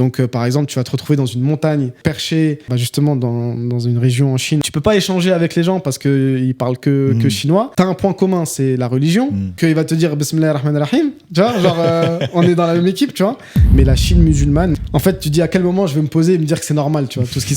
Donc, par exemple, tu vas te retrouver dans une montagne perchée, justement dans une région en Chine. Tu peux pas échanger avec les gens parce qu'ils parlent que chinois. T'as un point commun, c'est la religion. Qu'il va te dire Bismillah ar-Rahman ar-Rahim. Tu vois, genre, on est dans la même équipe, tu vois. Mais la Chine musulmane, en fait, tu dis à quel moment je vais me poser et me dire que c'est normal, tu vois. Tout ce qui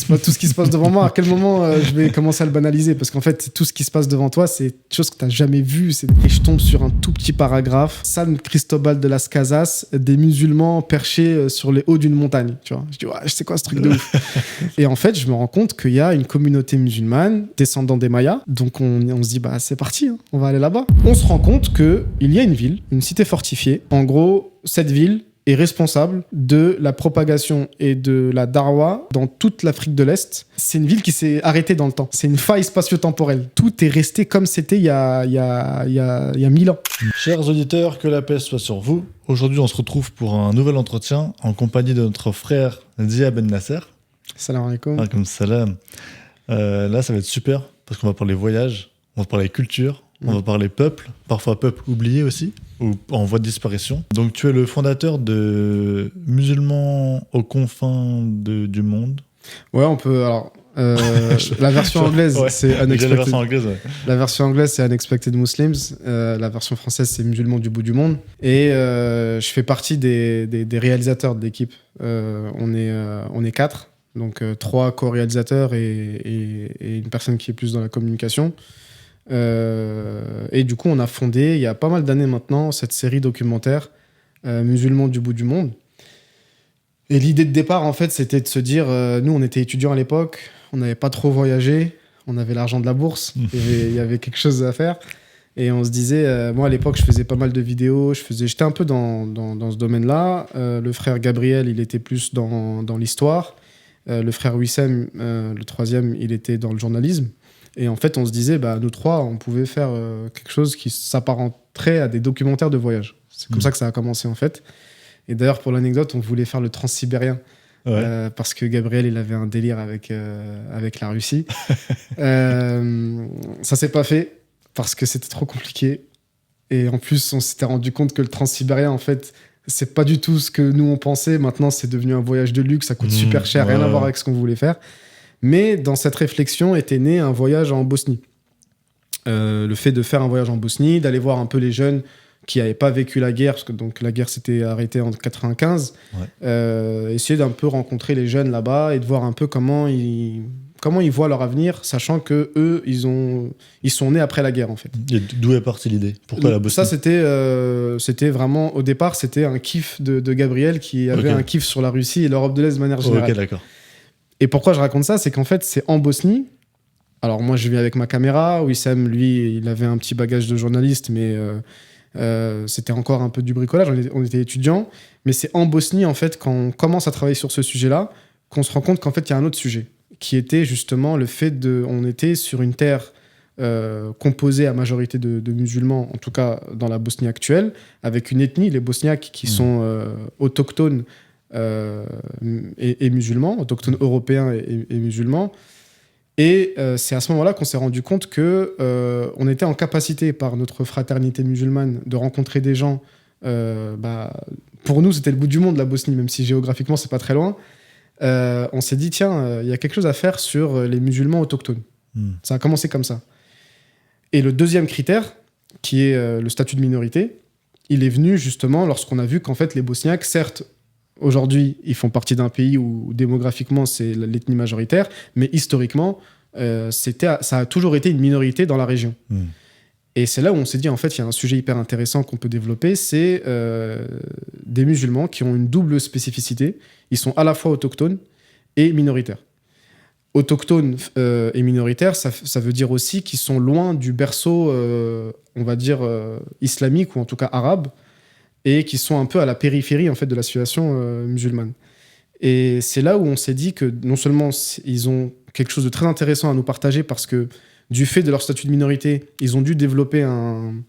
se passe devant moi, à quel moment je vais commencer à le banaliser. Parce qu'en fait, tout ce qui se passe devant toi, c'est des choses que t'as jamais vues. Et je tombe sur un tout petit paragraphe. San Cristobal de las Casas, des musulmans perchés sur les hauts d'une montagne, tu vois. Je dis, ouais, c'est quoi ce truc de ouf. Et en fait, je me rends compte qu'il y a une communauté musulmane, descendant des Mayas. Donc, on se dit, c'est parti, hein, on va aller là-bas. On se rend compte qu'il y a une ville, une cité fortifiée. En gros, cette ville est responsable de la propagation et de la darwa dans toute l'Afrique de l'Est. C'est une ville qui s'est arrêtée dans le temps. C'est une faille spatio-temporelle. Tout est resté comme c'était il y a 1000 ans. Chers auditeurs, que la paix soit sur vous. Aujourd'hui, on se retrouve pour un nouvel entretien en compagnie de notre frère Zia Ben Nasser. Salam alaikum. Alaikum salam. Là, ça va être super parce qu'on va parler voyage, on va parler culture, on va parler peuple, parfois peuple oublié aussi, ou en voie de disparition. Donc, tu es le fondateur de Musulmans aux confins du monde. Ouais, on peut. Alors, la version anglaise, c'est Unexpected. La version anglaise, ouais. La version anglaise, c'est Unexpected Muslims. La version française, c'est Musulmans du bout du monde. Et je fais partie des réalisateurs de l'équipe. On est 4. Donc 3 co-réalisateurs et une personne qui est plus dans la communication. Et du coup, on a fondé, il y a pas mal d'années maintenant, cette série documentaire Musulmans du bout du monde. Et l'idée de départ, en fait, c'était de se dire, nous, on était étudiants à l'époque, on n'avait pas trop voyagé, on avait l'argent de la bourse, il y avait quelque chose à faire. Et on se disait, moi, à l'époque, je faisais pas mal de vidéos, j'étais un peu dans ce domaine-là. Le frère Gabriel, il était plus dans l'histoire. Le frère Wissem, le troisième, il était dans le journalisme. Et en fait, on se disait, nous 3, on pouvait faire quelque chose qui s'apparenterait à des documentaires de voyage. C'est comme ça que ça a commencé, en fait. Et d'ailleurs, pour l'anecdote, on voulait faire le transsibérien. Ouais. Parce que Gabriel, il avait un délire avec la Russie. Ça s'est pas fait parce que c'était trop compliqué. Et en plus, on s'était rendu compte que le transsibérien, en fait, c'est pas du tout ce que nous, on pensait. Maintenant, c'est devenu un voyage de luxe, ça coûte super cher, rien à voir avec ce qu'on voulait faire. Mais dans cette réflexion était né un voyage en Bosnie. Le fait de faire un voyage en Bosnie, d'aller voir un peu les jeunes qui n'avaient pas vécu la guerre, parce que donc, la guerre s'était arrêtée en 95, essayer d'un peu rencontrer les jeunes là-bas et de voir un peu comment ils voient leur avenir, sachant que eux ils sont nés après la guerre, en fait. Et d'où est partie l'idée? Pourquoi la Bosnie? Ça, c'était vraiment, au départ, c'était un kiff de Gabriel qui avait un kiff sur la Russie et l'Europe de l'Est de manière générale. Ok, d'accord. Et pourquoi je raconte ça? C'est qu'en fait, c'est en Bosnie. Alors moi, je viens avec ma caméra. Wissem, lui, il avait un petit bagage de journaliste, mais c'était encore un peu du bricolage. On était étudiants. Mais c'est en Bosnie, en fait, quand on commence à travailler sur ce sujet-là, qu'on se rend compte qu'en fait, il y a un autre sujet, qui était justement le fait on était sur une terre composée à majorité de musulmans, en tout cas dans la Bosnie actuelle, avec une ethnie, les Bosniaques, qui sont autochtones et musulmans, autochtones européens et musulmans. Et c'est à ce moment-là qu'on s'est rendu compte qu'on était en capacité, par notre fraternité musulmane, de rencontrer des gens. Pour nous, c'était le bout du monde, la Bosnie, même si géographiquement, c'est pas très loin. On s'est dit, tiens, il y a quelque chose à faire sur les musulmans autochtones. Ça a commencé comme ça. Et le deuxième critère, qui est le statut de minorité, il est venu justement lorsqu'on a vu qu'en fait, les Bosniaques, certes, aujourd'hui, ils font partie d'un pays où démographiquement, c'est l'ethnie majoritaire, mais historiquement, ça a toujours été une minorité dans la région. Et c'est là où on s'est dit, en fait, il y a un sujet hyper intéressant qu'on peut développer, c'est des musulmans qui ont une double spécificité. Ils sont à la fois autochtones et minoritaires. Autochtones et minoritaires, ça veut dire aussi qu'ils sont loin du berceau, on va dire, islamique, ou en tout cas arabe, et qui sont un peu à la périphérie, en fait, de la situation musulmane. Et c'est là où on s'est dit que non seulement ils ont quelque chose de très intéressant à nous partager, parce que du fait de leur statut de minorité, ils ont dû développer un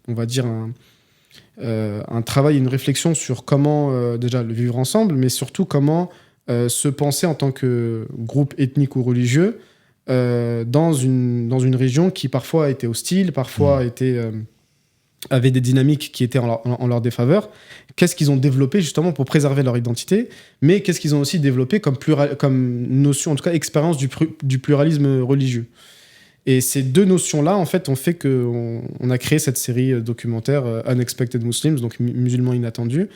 travail, une réflexion sur comment déjà le vivre ensemble, mais surtout comment se penser en tant que groupe ethnique ou religieux dans une région qui parfois était hostile, parfois avait des dynamiques qui étaient en leur défaveur. qu'est-ce qu'ils ont développé justement pour préserver leur identité, mais qu'est-ce qu'ils ont aussi développé comme notion, en tout cas expérience du pluralisme religieux. Et ces deux notions-là, en fait, ont fait qu'on a créé cette série documentaire Unexpected Muslims, donc musulmans inattendus.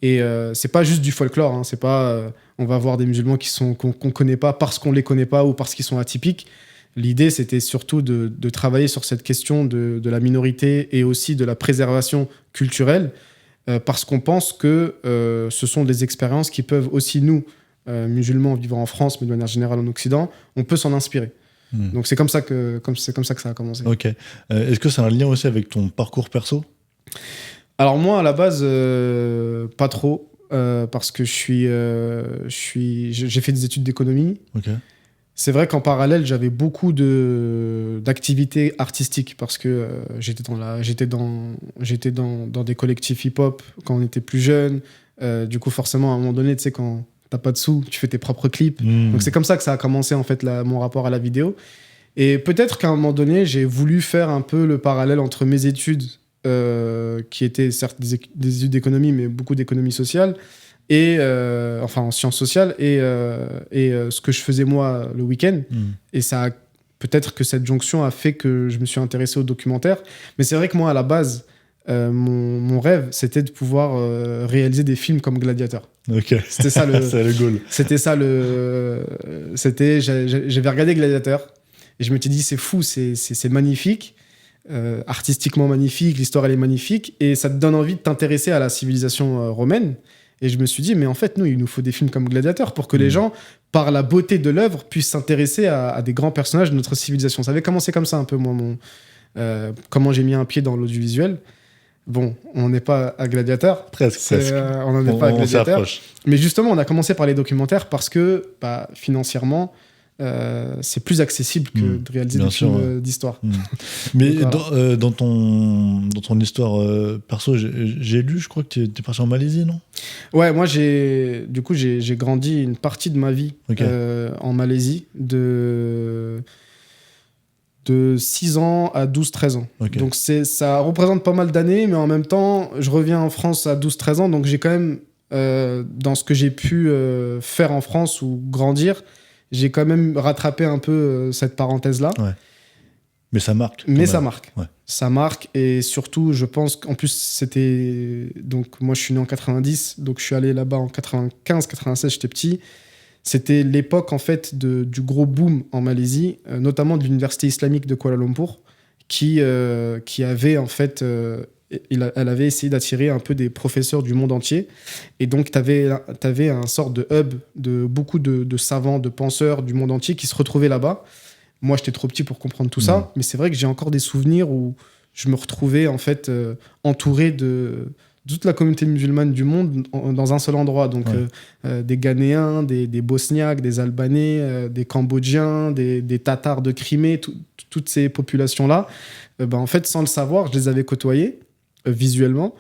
Et c'est pas juste du folklore, hein, c'est pas on va voir des musulmans qu'on connaît pas parce qu'on les connaît pas ou parce qu'ils sont atypiques. L'idée, c'était surtout de travailler sur cette question de la minorité et aussi de la préservation culturelle, parce qu'on pense que ce sont des expériences qui peuvent aussi, nous, musulmans vivant en France, mais de manière générale en Occident, on peut s'en inspirer. Donc c'est comme ça que ça a commencé. Ok. Est-ce que c'est un lien aussi avec ton parcours perso ? Alors moi, à la base, pas trop, parce que j'ai fait des études d'économie. Ok. C'est vrai qu'en parallèle, j'avais beaucoup d'activités artistiques, parce que j'étais dans des collectifs hip-hop quand on était plus jeune. Du coup, forcément, à un moment donné, tu sais, quand t'as pas de sous, tu fais tes propres clips. Donc c'est comme ça que ça a commencé, en fait, mon rapport à la vidéo. Et peut-être qu'à un moment donné, j'ai voulu faire un peu le parallèle entre mes études, qui étaient certes des études d'économie, mais beaucoup d'économie sociale, et enfin en sciences sociales, et ce que je faisais moi le week-end. Et peut-être que cette jonction a fait que je me suis intéressé au documentaire. Mais c'est vrai que moi, à la base, mon rêve, c'était de pouvoir réaliser des films comme Gladiator. Ok. C'était ça le. C'est le goal. C'était ça le. J'avais regardé Gladiator et je me suis dit, c'est fou, c'est magnifique. Artistiquement magnifique, l'histoire elle est magnifique, et ça te donne envie de t'intéresser à la civilisation romaine. Et je me suis dit, mais en fait, il nous faut des films comme Gladiator pour que les gens, par la beauté de l'œuvre, puissent s'intéresser à des grands personnages de notre civilisation. Ça avait commencé comme ça un peu, moi, comment j'ai mis un pied dans l'audiovisuel. Bon, on n'est pas à Gladiator. Presque. On n'en est pas à Gladiator. Mais justement, on a commencé par les documentaires parce que, financièrement, c'est plus accessible que de réaliser des films d'histoire. Mais dans ton histoire perso, j'ai lu, je crois que tu es parti en Malaisie, non ? Ouais, moi j'ai grandi une partie de ma vie en Malaisie, de 6 ans à 12-13 ans. Donc ça représente pas mal d'années, mais en même temps, je reviens en France à 12-13 ans, donc j'ai quand même, dans ce que j'ai pu faire en France ou grandir, j'ai quand même rattrapé un peu cette parenthèse-là. Ouais. Mais ça marque. Ça marque. Ouais. Ça marque, et surtout, je pense qu'en plus, c'était... Donc, moi, je suis né en 90, donc je suis allé là-bas en 95, 96, j'étais petit. C'était l'époque, en fait, du gros boom en Malaisie, notamment de l'université islamique de Kuala Lumpur, qui avait, en fait... elle avait essayé d'attirer un peu des professeurs du monde entier. Et donc, tu avais un sort de hub de beaucoup de savants, de penseurs du monde entier qui se retrouvaient là-bas. Moi, j'étais trop petit pour comprendre tout ça, mais c'est vrai que j'ai encore des souvenirs où je me retrouvais en fait entouré de toute la communauté musulmane du monde dans un seul endroit. Donc, des Ghanéens, des Bosniaques, des Albanais, des Cambodgiens, des Tatars de Crimée, toutes ces populations-là. En fait, sans le savoir, je les avais côtoyés visuellement.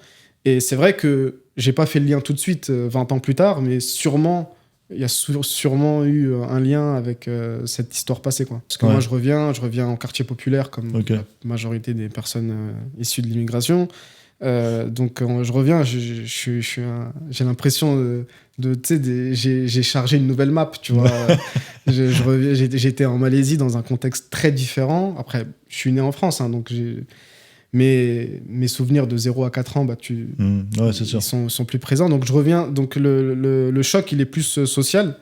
Et c'est vrai que j'ai pas fait le lien tout de suite, 20 ans plus tard, mais sûrement... Il y a sûrement eu un lien avec cette histoire passée, quoi. Parce que moi, je reviens en quartier populaire, comme la majorité des personnes issues de l'immigration. Donc, je reviens, j'ai l'impression j'ai chargé une nouvelle map, tu vois. J'étais en Malaisie dans un contexte très différent. Après, je suis né en France, hein, donc mais mes souvenirs de 0 à 4 ans, c'est sûr. Ils sont plus présents. Donc je reviens. Donc le choc, il est plus social.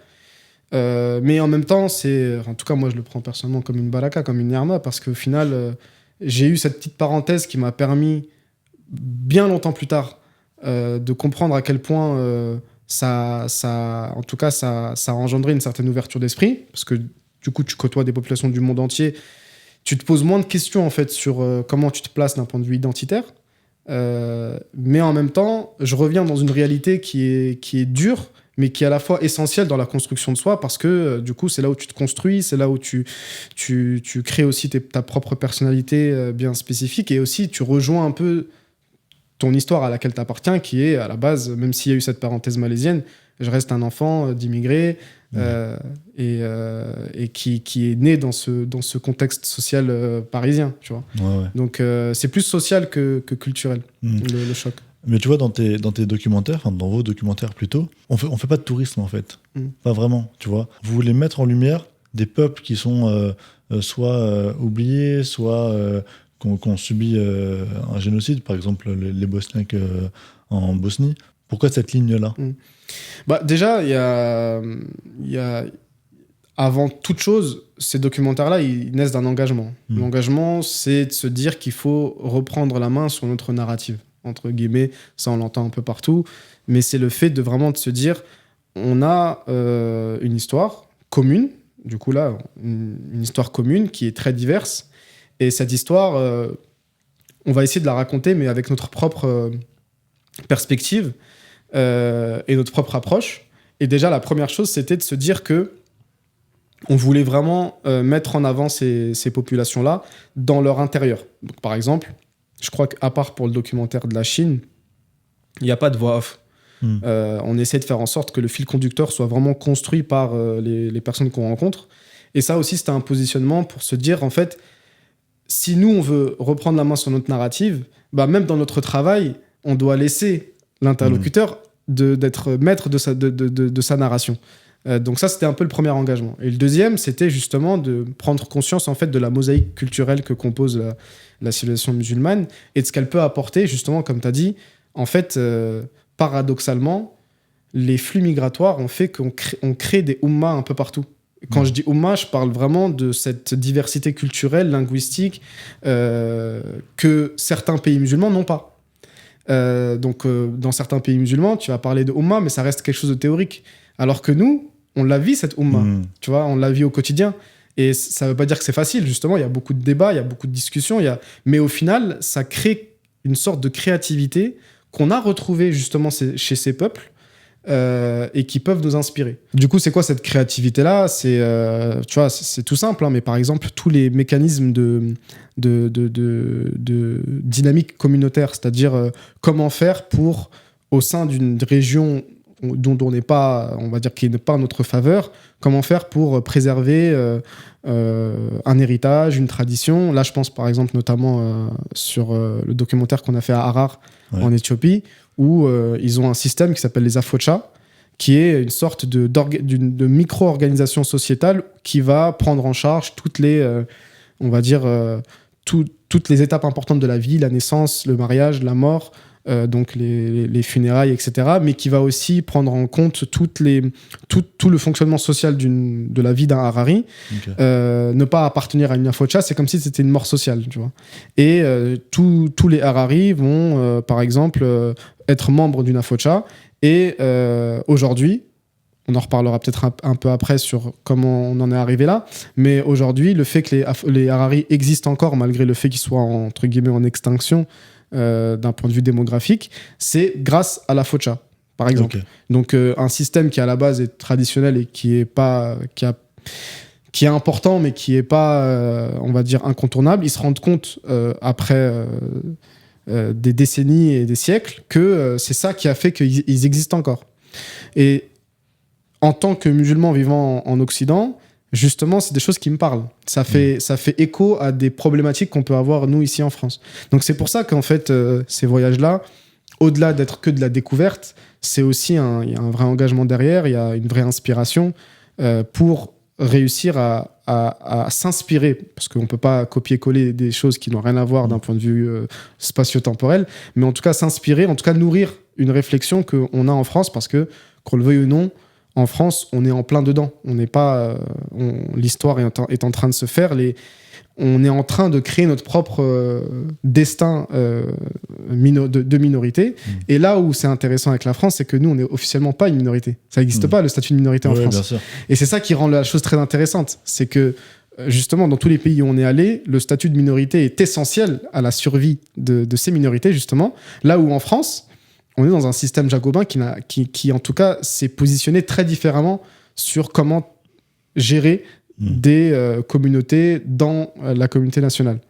Mais en même temps, en tout cas, moi, je le prends personnellement comme une baraka, comme une ni'ma, parce qu'au final, j'ai eu cette petite parenthèse qui m'a permis, bien longtemps plus tard, de comprendre à quel point ça a engendré une certaine ouverture d'esprit, parce que du coup, tu côtoies des populations du monde entier. Tu te poses moins de questions en fait sur comment tu te places d'un point de vue identitaire, mais en même temps, je reviens dans une réalité qui est dure, mais qui est à la fois essentielle dans la construction de soi, parce que du coup, c'est là où tu te construis, c'est là où tu crées aussi ta propre personnalité bien spécifique, et aussi tu rejoins un peu ton histoire à laquelle tu appartiens, qui est à la base, même s'il y a eu cette parenthèse malaisienne, je reste un enfant d'immigrés et qui est né dans ce contexte social parisien, tu vois. Donc c'est plus social que culturel, le choc. Mais tu vois, dans tes documentaires, enfin dans vos documentaires plutôt, on fait pas de tourisme en fait. Pas vraiment, tu vois. Vous voulez mettre en lumière des peuples qui sont soit oubliés, soit qui ont subi un génocide, par exemple les Bosniaques en Bosnie. Pourquoi cette ligne-là? Bah, déjà, il y a avant toute chose, ces documentaires-là, ils naissent d'un engagement. L'engagement, c'est de se dire qu'il faut reprendre la main sur notre narrative, entre guillemets. Ça, on l'entend un peu partout. Mais c'est le fait de vraiment de se dire, on a une histoire commune, du coup là, une histoire commune qui est très diverse. Et cette histoire, on va essayer de la raconter, mais avec notre propre perspective et notre propre approche. Et déjà, la première chose, c'était de se dire que on voulait vraiment mettre en avant ces populations-là dans leur intérieur. Donc, par exemple, je crois qu'à part pour le documentaire de la Chine, il n'y a pas de voix off. On essaie de faire en sorte que le fil conducteur soit vraiment construit par les personnes qu'on rencontre. Et ça aussi, c'était un positionnement pour se dire, en fait, si nous, on veut reprendre la main sur notre narrative, bah, même dans notre travail, on doit laisser l'interlocuteur d'être maître de sa narration. Donc ça, c'était un peu le premier engagement. Et le deuxième, c'était justement de prendre conscience en fait, de la mosaïque culturelle que compose la civilisation musulmane et de ce qu'elle peut apporter, justement, comme tu as dit. En fait, paradoxalement, les flux migratoires ont fait qu'on crée des ummas un peu partout. Quand je dis umma, je parle vraiment de cette diversité culturelle, linguistique, que certains pays musulmans n'ont pas. Donc, dans certains pays musulmans, tu vas parler de umma, mais ça reste quelque chose de théorique. Alors que nous, on la vit, cette umma. Tu vois, on la vit au quotidien. Et ça ne veut pas dire que c'est facile, justement. Il y a beaucoup de débats, il y a beaucoup de discussions. Mais au final, ça crée une sorte de créativité qu'on a retrouvée, justement, chez ces peuples. Et qui peuvent nous inspirer. Du coup, c'est quoi cette créativité-là ? Tu vois, c'est tout simple, hein, mais par exemple, tous les mécanismes de dynamique communautaire, c'est-à-dire comment faire pour, au sein d'une région dont on n'est pas, on va dire, qui n'est pas en notre faveur, comment faire pour préserver un héritage, une tradition. Là, je pense par exemple notamment sur le documentaire qu'on a fait à Harar, en Éthiopie, où ils ont un système qui s'appelle les Afocha, qui est une sorte de micro-organisation sociétale qui va prendre en charge toutes les, on va dire, toutes les étapes importantes de la vie, la naissance, le mariage, la mort, donc les funérailles, etc., mais qui va aussi prendre en compte tout le fonctionnement social de la vie d'un Harari. Okay. Ne pas appartenir à une Afocha, c'est comme si c'était une mort sociale, tu vois. Et tous les Harari vont, par exemple, être membres d'une Afocha. Et aujourd'hui, on en reparlera peut-être un peu après sur comment on en est arrivé là, mais aujourd'hui, le fait que les Harari existent encore, malgré le fait qu'ils soient, entre guillemets, en extinction, d'un point de vue démographique, c'est grâce à la Focha, par exemple. Okay. Donc, un système qui, à la base, est traditionnel et qui est important, mais qui n'est pas, on va dire, incontournable, ils se rendent compte, après des décennies et des siècles, que c'est ça qui a fait qu'ils existent encore. Et en tant que musulman vivant en Occident, justement, c'est des choses qui me parlent. Ça fait écho à des problématiques qu'on peut avoir, nous, ici en France. Donc, c'est pour ça qu'en fait, ces voyages-là, au-delà d'être que de la découverte, c'est aussi il y a un vrai engagement derrière, il y a une vraie inspiration pour réussir à s'inspirer, parce qu'on ne peut pas copier-coller des choses qui n'ont rien à voir d'un point de vue spatio-temporel, mais en tout cas s'inspirer, en tout cas nourrir une réflexion qu'on a en France, parce que, qu'on le veuille ou non, en France, on est en plein dedans. On n'est pas, l'histoire est en train de se faire. On est en train de créer notre propre destin de minorité. Et là où c'est intéressant avec la France, c'est que nous, on n'est officiellement pas une minorité. Ça n'existe pas, le statut de minorité en France. Bien sûr. Et c'est ça qui rend la chose très intéressante. C'est que, justement, dans tous les pays où on est allé, le statut de minorité est essentiel à la survie de ces minorités, justement. Là où en France, on est dans un système jacobin qui, en tout cas, s'est positionné très différemment sur comment gérer des communautés dans la communauté nationale.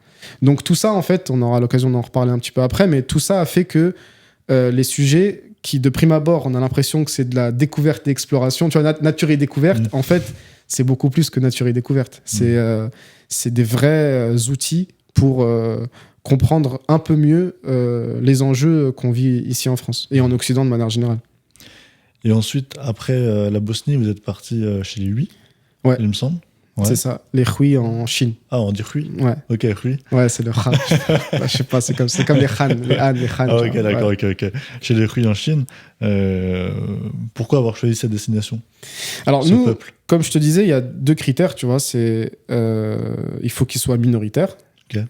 Donc tout ça, en fait, on aura l'occasion d'en reparler un petit peu après, mais tout ça a fait que les sujets qui, de prime abord, on a l'impression que c'est de la découverte et d'exploration, tu vois, nature et découverte, en fait, c'est beaucoup plus que nature et découverte. C'est des vrais outils pour comprendre un peu mieux les enjeux qu'on vit ici en France et en Occident de manière générale. Et ensuite, après la Bosnie, vous êtes parti chez les Hui, Ouais. il me semble. Ouais. C'est ça, les Hui en Chine. Ah, on dit Hui. Ouais, Ok, Hui. ouais, c'est le Han. Je sais pas, c'est comme les Han, les Han, les Han. Ah, ok, genre, d'accord, ouais. ok. Chez les Hui en Chine, pourquoi avoir choisi cette destination, Alors ce nous, peuple? comme je te disais, il y a 2 critères, tu vois, c'est il faut qu'il soit minoritaire Ok.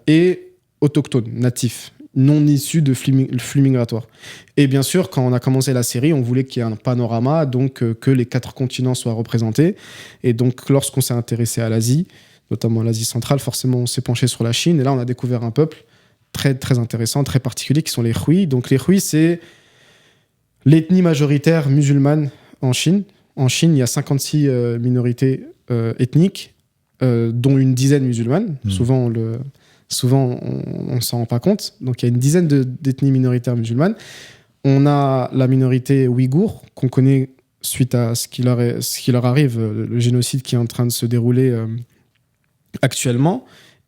et autochtone, natif, non issu de flux migratoire. Et bien sûr, quand on a commencé la série, on voulait qu'il y ait un panorama, donc que les 4 continents soient représentés. Et donc, lorsqu'on s'est intéressé à l'Asie, notamment l'Asie centrale, forcément, on s'est penché sur la Chine. Et là, on a découvert un peuple très, très intéressant, très particulier, qui sont les Hui. Donc, les Hui, c'est l'ethnie majoritaire musulmane en Chine. En Chine, il y a 56 minorités ethniques, dont une dizaine musulmanes. Souvent, on ne s'en rend pas compte. Donc, il y a une dizaine d'ethnies minoritaires musulmanes. On a la minorité ouïghour, qu'on connaît suite à ce qui leur arrive, le génocide qui est en train de se dérouler actuellement.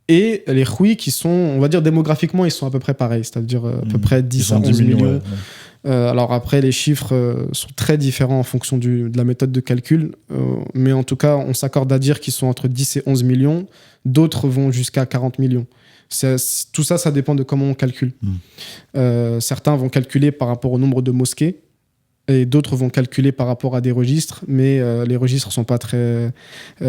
Et les Hui, qui sont, on va dire démographiquement, ils sont à peu près pareils, c'est-à-dire à peu près 10 à 11 millions. Ouais. Alors après, les chiffres sont très différents en fonction de la méthode de calcul, mais en tout cas, on s'accorde à dire qu'ils sont entre 10 et 11 millions. D'autres vont jusqu'à 40 millions. Tout ça, ça dépend de comment on calcule. Certains vont calculer par rapport au nombre de mosquées, et d'autres vont calculer par rapport à des registres, mais les registres ne sont pas très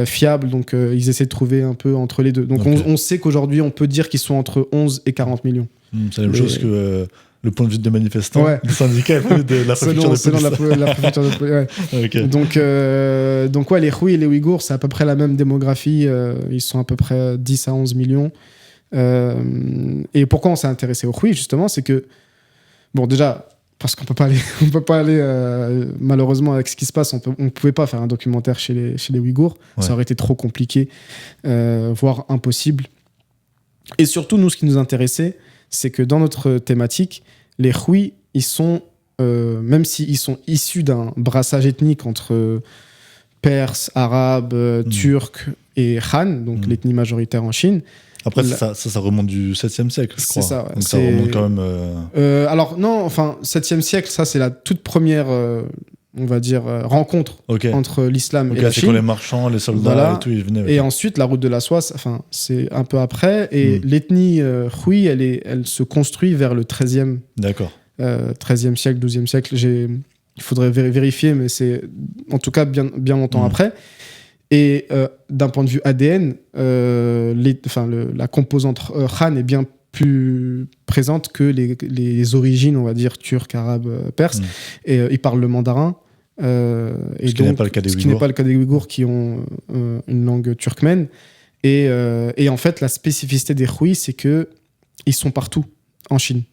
fiables, donc ils essaient de trouver un peu entre les deux. Donc Okay. on sait qu'aujourd'hui, on peut dire qu'ils sont entre 11 et 40 millions. C'est la même chose que le point de vue des manifestants, Ouais. du syndicat de la préfecture de police. Selon la préfecture de police, ouais. Ok. Donc ouais, les Hui et les Ouïghours, c'est à peu près la même démographie. Ils sont à peu près 10 à 11 millions. Et pourquoi on s'est intéressé aux Hui, justement, c'est que, bon, déjà, parce qu'on peut pas aller malheureusement, avec ce qui se passe, on pouvait pas faire un documentaire chez les Ouïghours. Ouais. Ça aurait été trop compliqué, voire impossible. Et surtout, nous, ce qui nous intéressait, c'est que dans notre thématique, les Hui, ils sont, même s'ils sont issus d'un brassage ethnique entre Perses, Arabes, Turcs et Han, donc l'ethnie majoritaire en Chine. Après, ça remonte du 7e siècle, je crois. C'est ça, ouais. Donc ça remonte quand même... alors non, enfin, 7e siècle, ça c'est la toute première, on va dire, rencontre entre l'islam et la Chine. C'est quand les marchands, les soldats et tout, ils venaient. Et ensuite, la route de la soie, c'est un peu après. Et l'ethnie Hui, elle se construit vers le 13e, D'accord. 13e siècle, 12e siècle. Il faudrait vérifier, mais c'est en tout cas bien longtemps après. Et d'un point de vue ADN, la composante Han est bien plus présente que les origines, on va dire, turques, arabes, perses. Et ils parlent le mandarin. Ce qui n'est pas le cas des Ouïghours. Ce qui n'est pas le cas des Ouïghours qui ont une langue turkmène. Et en fait, la spécificité des Hui, c'est qu'ils sont partout en Chine.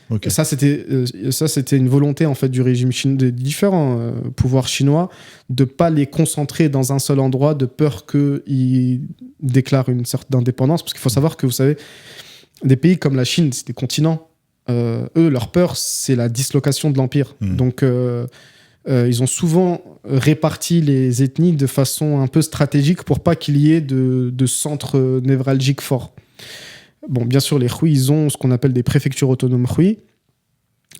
Okay. Ça, c'était une volonté en fait du régime chinois, des différents pouvoirs chinois, de pas les concentrer dans un seul endroit, de peur qu'ils déclarent une sorte d'indépendance. Parce qu'il faut savoir que, vous savez, des pays comme la Chine, c'est des continents. Eux, leur peur, c'est la dislocation de l'empire. Donc, ils ont souvent réparti les ethnies de façon un peu stratégique pour pas qu'il y ait de centre névralgique fort. Bon, bien sûr, les Hui, ils ont ce qu'on appelle des préfectures autonomes Hui,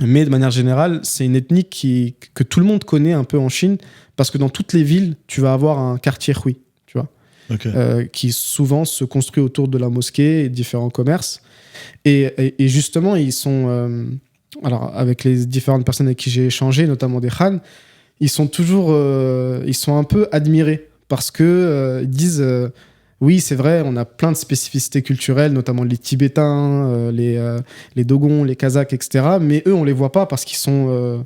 mais de manière générale, c'est une ethnie que tout le monde connaît un peu en Chine, parce que dans toutes les villes, tu vas avoir un quartier Hui, tu vois, qui souvent se construit autour de la mosquée et différents commerces. Et justement, ils sont... alors, avec les différentes personnes avec qui j'ai échangé, notamment des Han, ils sont un peu admirés, parce que ils disent... oui, c'est vrai, on a plein de spécificités culturelles, notamment les Tibétains, les Dogons, les Kazakhs, etc. Mais eux, on les voit pas parce qu'ils sont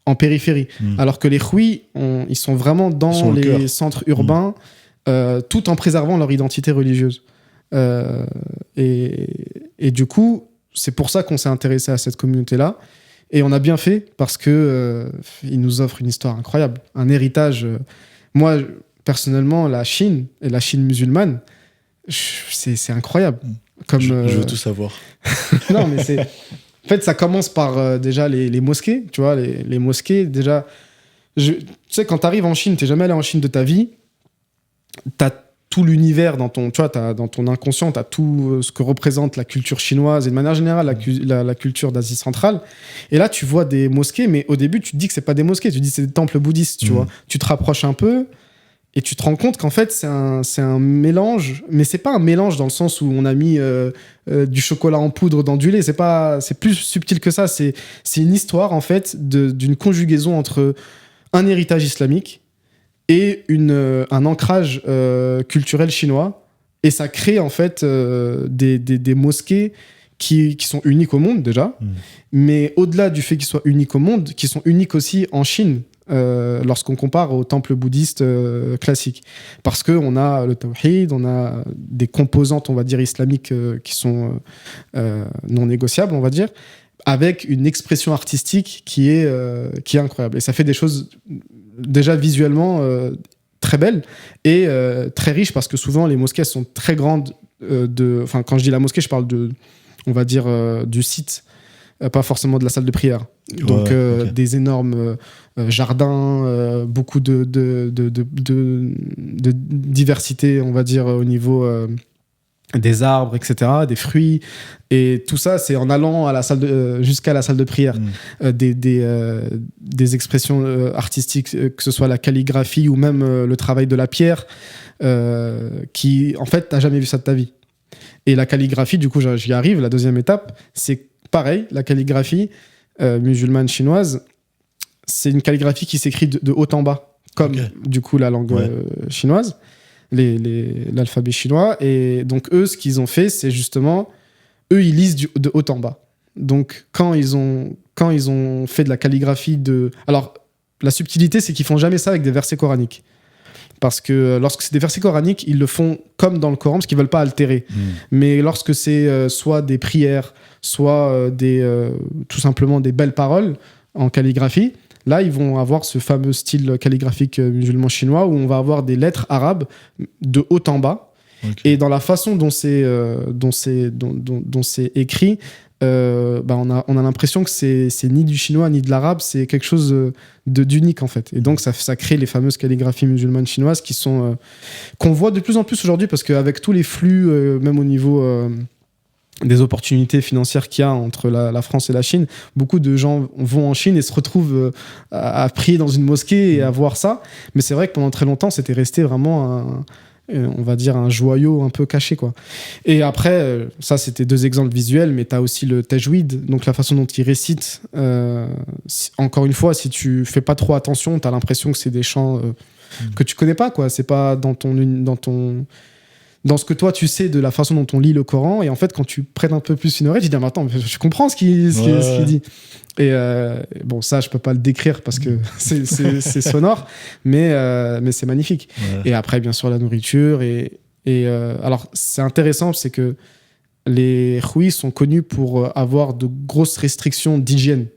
en périphérie. Alors que les Hui, ils sont vraiment dans les centres urbains, tout en préservant leur identité religieuse. Et du coup, c'est pour ça qu'on s'est intéressé à cette communauté-là. Et on a bien fait parce que ils nous offrent une histoire incroyable, un héritage. Moi, personnellement, la Chine et la Chine musulmane, c'est incroyable. Comme, je veux tout savoir. Non, mais c'est... En fait, ça commence par déjà les mosquées, tu vois, les mosquées, déjà... Tu sais, quand t'arrives en Chine, t'es jamais allé en Chine de ta vie, t'as tout l'univers dans ton, tu vois, dans ton inconscient, tu as tout ce que représente la culture chinoise et de manière générale la culture d'Asie centrale. Et là, tu vois des mosquées, mais au début, tu te dis que c'est pas des mosquées, tu te dis que c'est des temples bouddhistes, tu vois. Tu te rapproches un peu et tu te rends compte qu'en fait, c'est un mélange, mais c'est pas un mélange dans le sens où on a mis du chocolat en poudre dans du lait. C'est plus subtil que ça. C'est une histoire, en fait, d'une conjugaison entre un héritage islamique et un ancrage culturel chinois. Et ça crée en fait des mosquées qui sont uniques au monde déjà, mais au-delà du fait qu'ils soient uniques au monde, qui sont uniques aussi en Chine, lorsqu'on compare aux temples bouddhistes classiques. Parce qu'on a le tawhid, on a des composantes, on va dire, islamiques qui sont non négociables, on va dire, avec une expression artistique qui est incroyable. Et ça fait des choses déjà visuellement très belles et très riches, parce que souvent les mosquées sont très grandes. Quand je dis la mosquée, je parle on va dire du site, pas forcément de la salle de prière. Donc des énormes jardins, beaucoup de diversité, on va dire, au niveau des arbres, etc., des fruits, et tout ça, c'est en allant à la salle jusqu'à la salle de prière. Des expressions artistiques, que ce soit la calligraphie ou même le travail de la pierre, qui, en fait, t'as jamais vu ça de ta vie. Et la calligraphie, du coup, j'y arrive, la deuxième étape, c'est pareil, la calligraphie musulmane chinoise, c'est une calligraphie qui s'écrit de haut en bas, comme, du coup, la langue chinoise. L'alphabet chinois. Et donc eux, ce qu'ils ont fait, c'est justement, eux, ils lisent de haut en bas. Donc quand ils ont fait de la calligraphie alors la subtilité, c'est qu'ils font jamais ça avec des versets coraniques, parce que lorsque c'est des versets coraniques, ils le font comme dans le Coran, parce qu'ils veulent pas altérer. Mais lorsque c'est soit des prières, soit tout simplement des belles paroles en calligraphie, là, ils vont avoir ce fameux style calligraphique musulman chinois où on va avoir des lettres arabes de haut en bas. Et dans la façon dont c'est écrit, on a l'impression que c'est ni du chinois ni de l'arabe, c'est quelque chose d'unique en fait. Et donc ça crée les fameuses calligraphies musulmanes chinoises qu'on voit de plus en plus aujourd'hui, parce qu'avec tous les flux, même au niveau des opportunités financières qu'il y a entre la France et la Chine, beaucoup de gens vont en Chine et se retrouvent à prier dans une mosquée et à voir ça. Mais c'est vrai que pendant très longtemps, c'était resté vraiment on va dire un joyau un peu caché, quoi. Et après, ça c'était deux exemples visuels, mais t'as aussi le tajwid, donc la façon dont ils récitent. Encore une fois, si tu fais pas trop attention, t'as l'impression que c'est des chants que tu connais pas, quoi. C'est pas dans ce que toi tu sais de la façon dont on lit le Coran, et en fait quand tu prêtes un peu plus une oreille, tu dis attends, je comprends ce qu'il dit. Et bon, ça je peux pas le décrire parce que c'est sonore, mais c'est magnifique. Et après bien sûr la nourriture et alors c'est intéressant, c'est que les Hui sont connus pour avoir de grosses restrictions d'hygiène,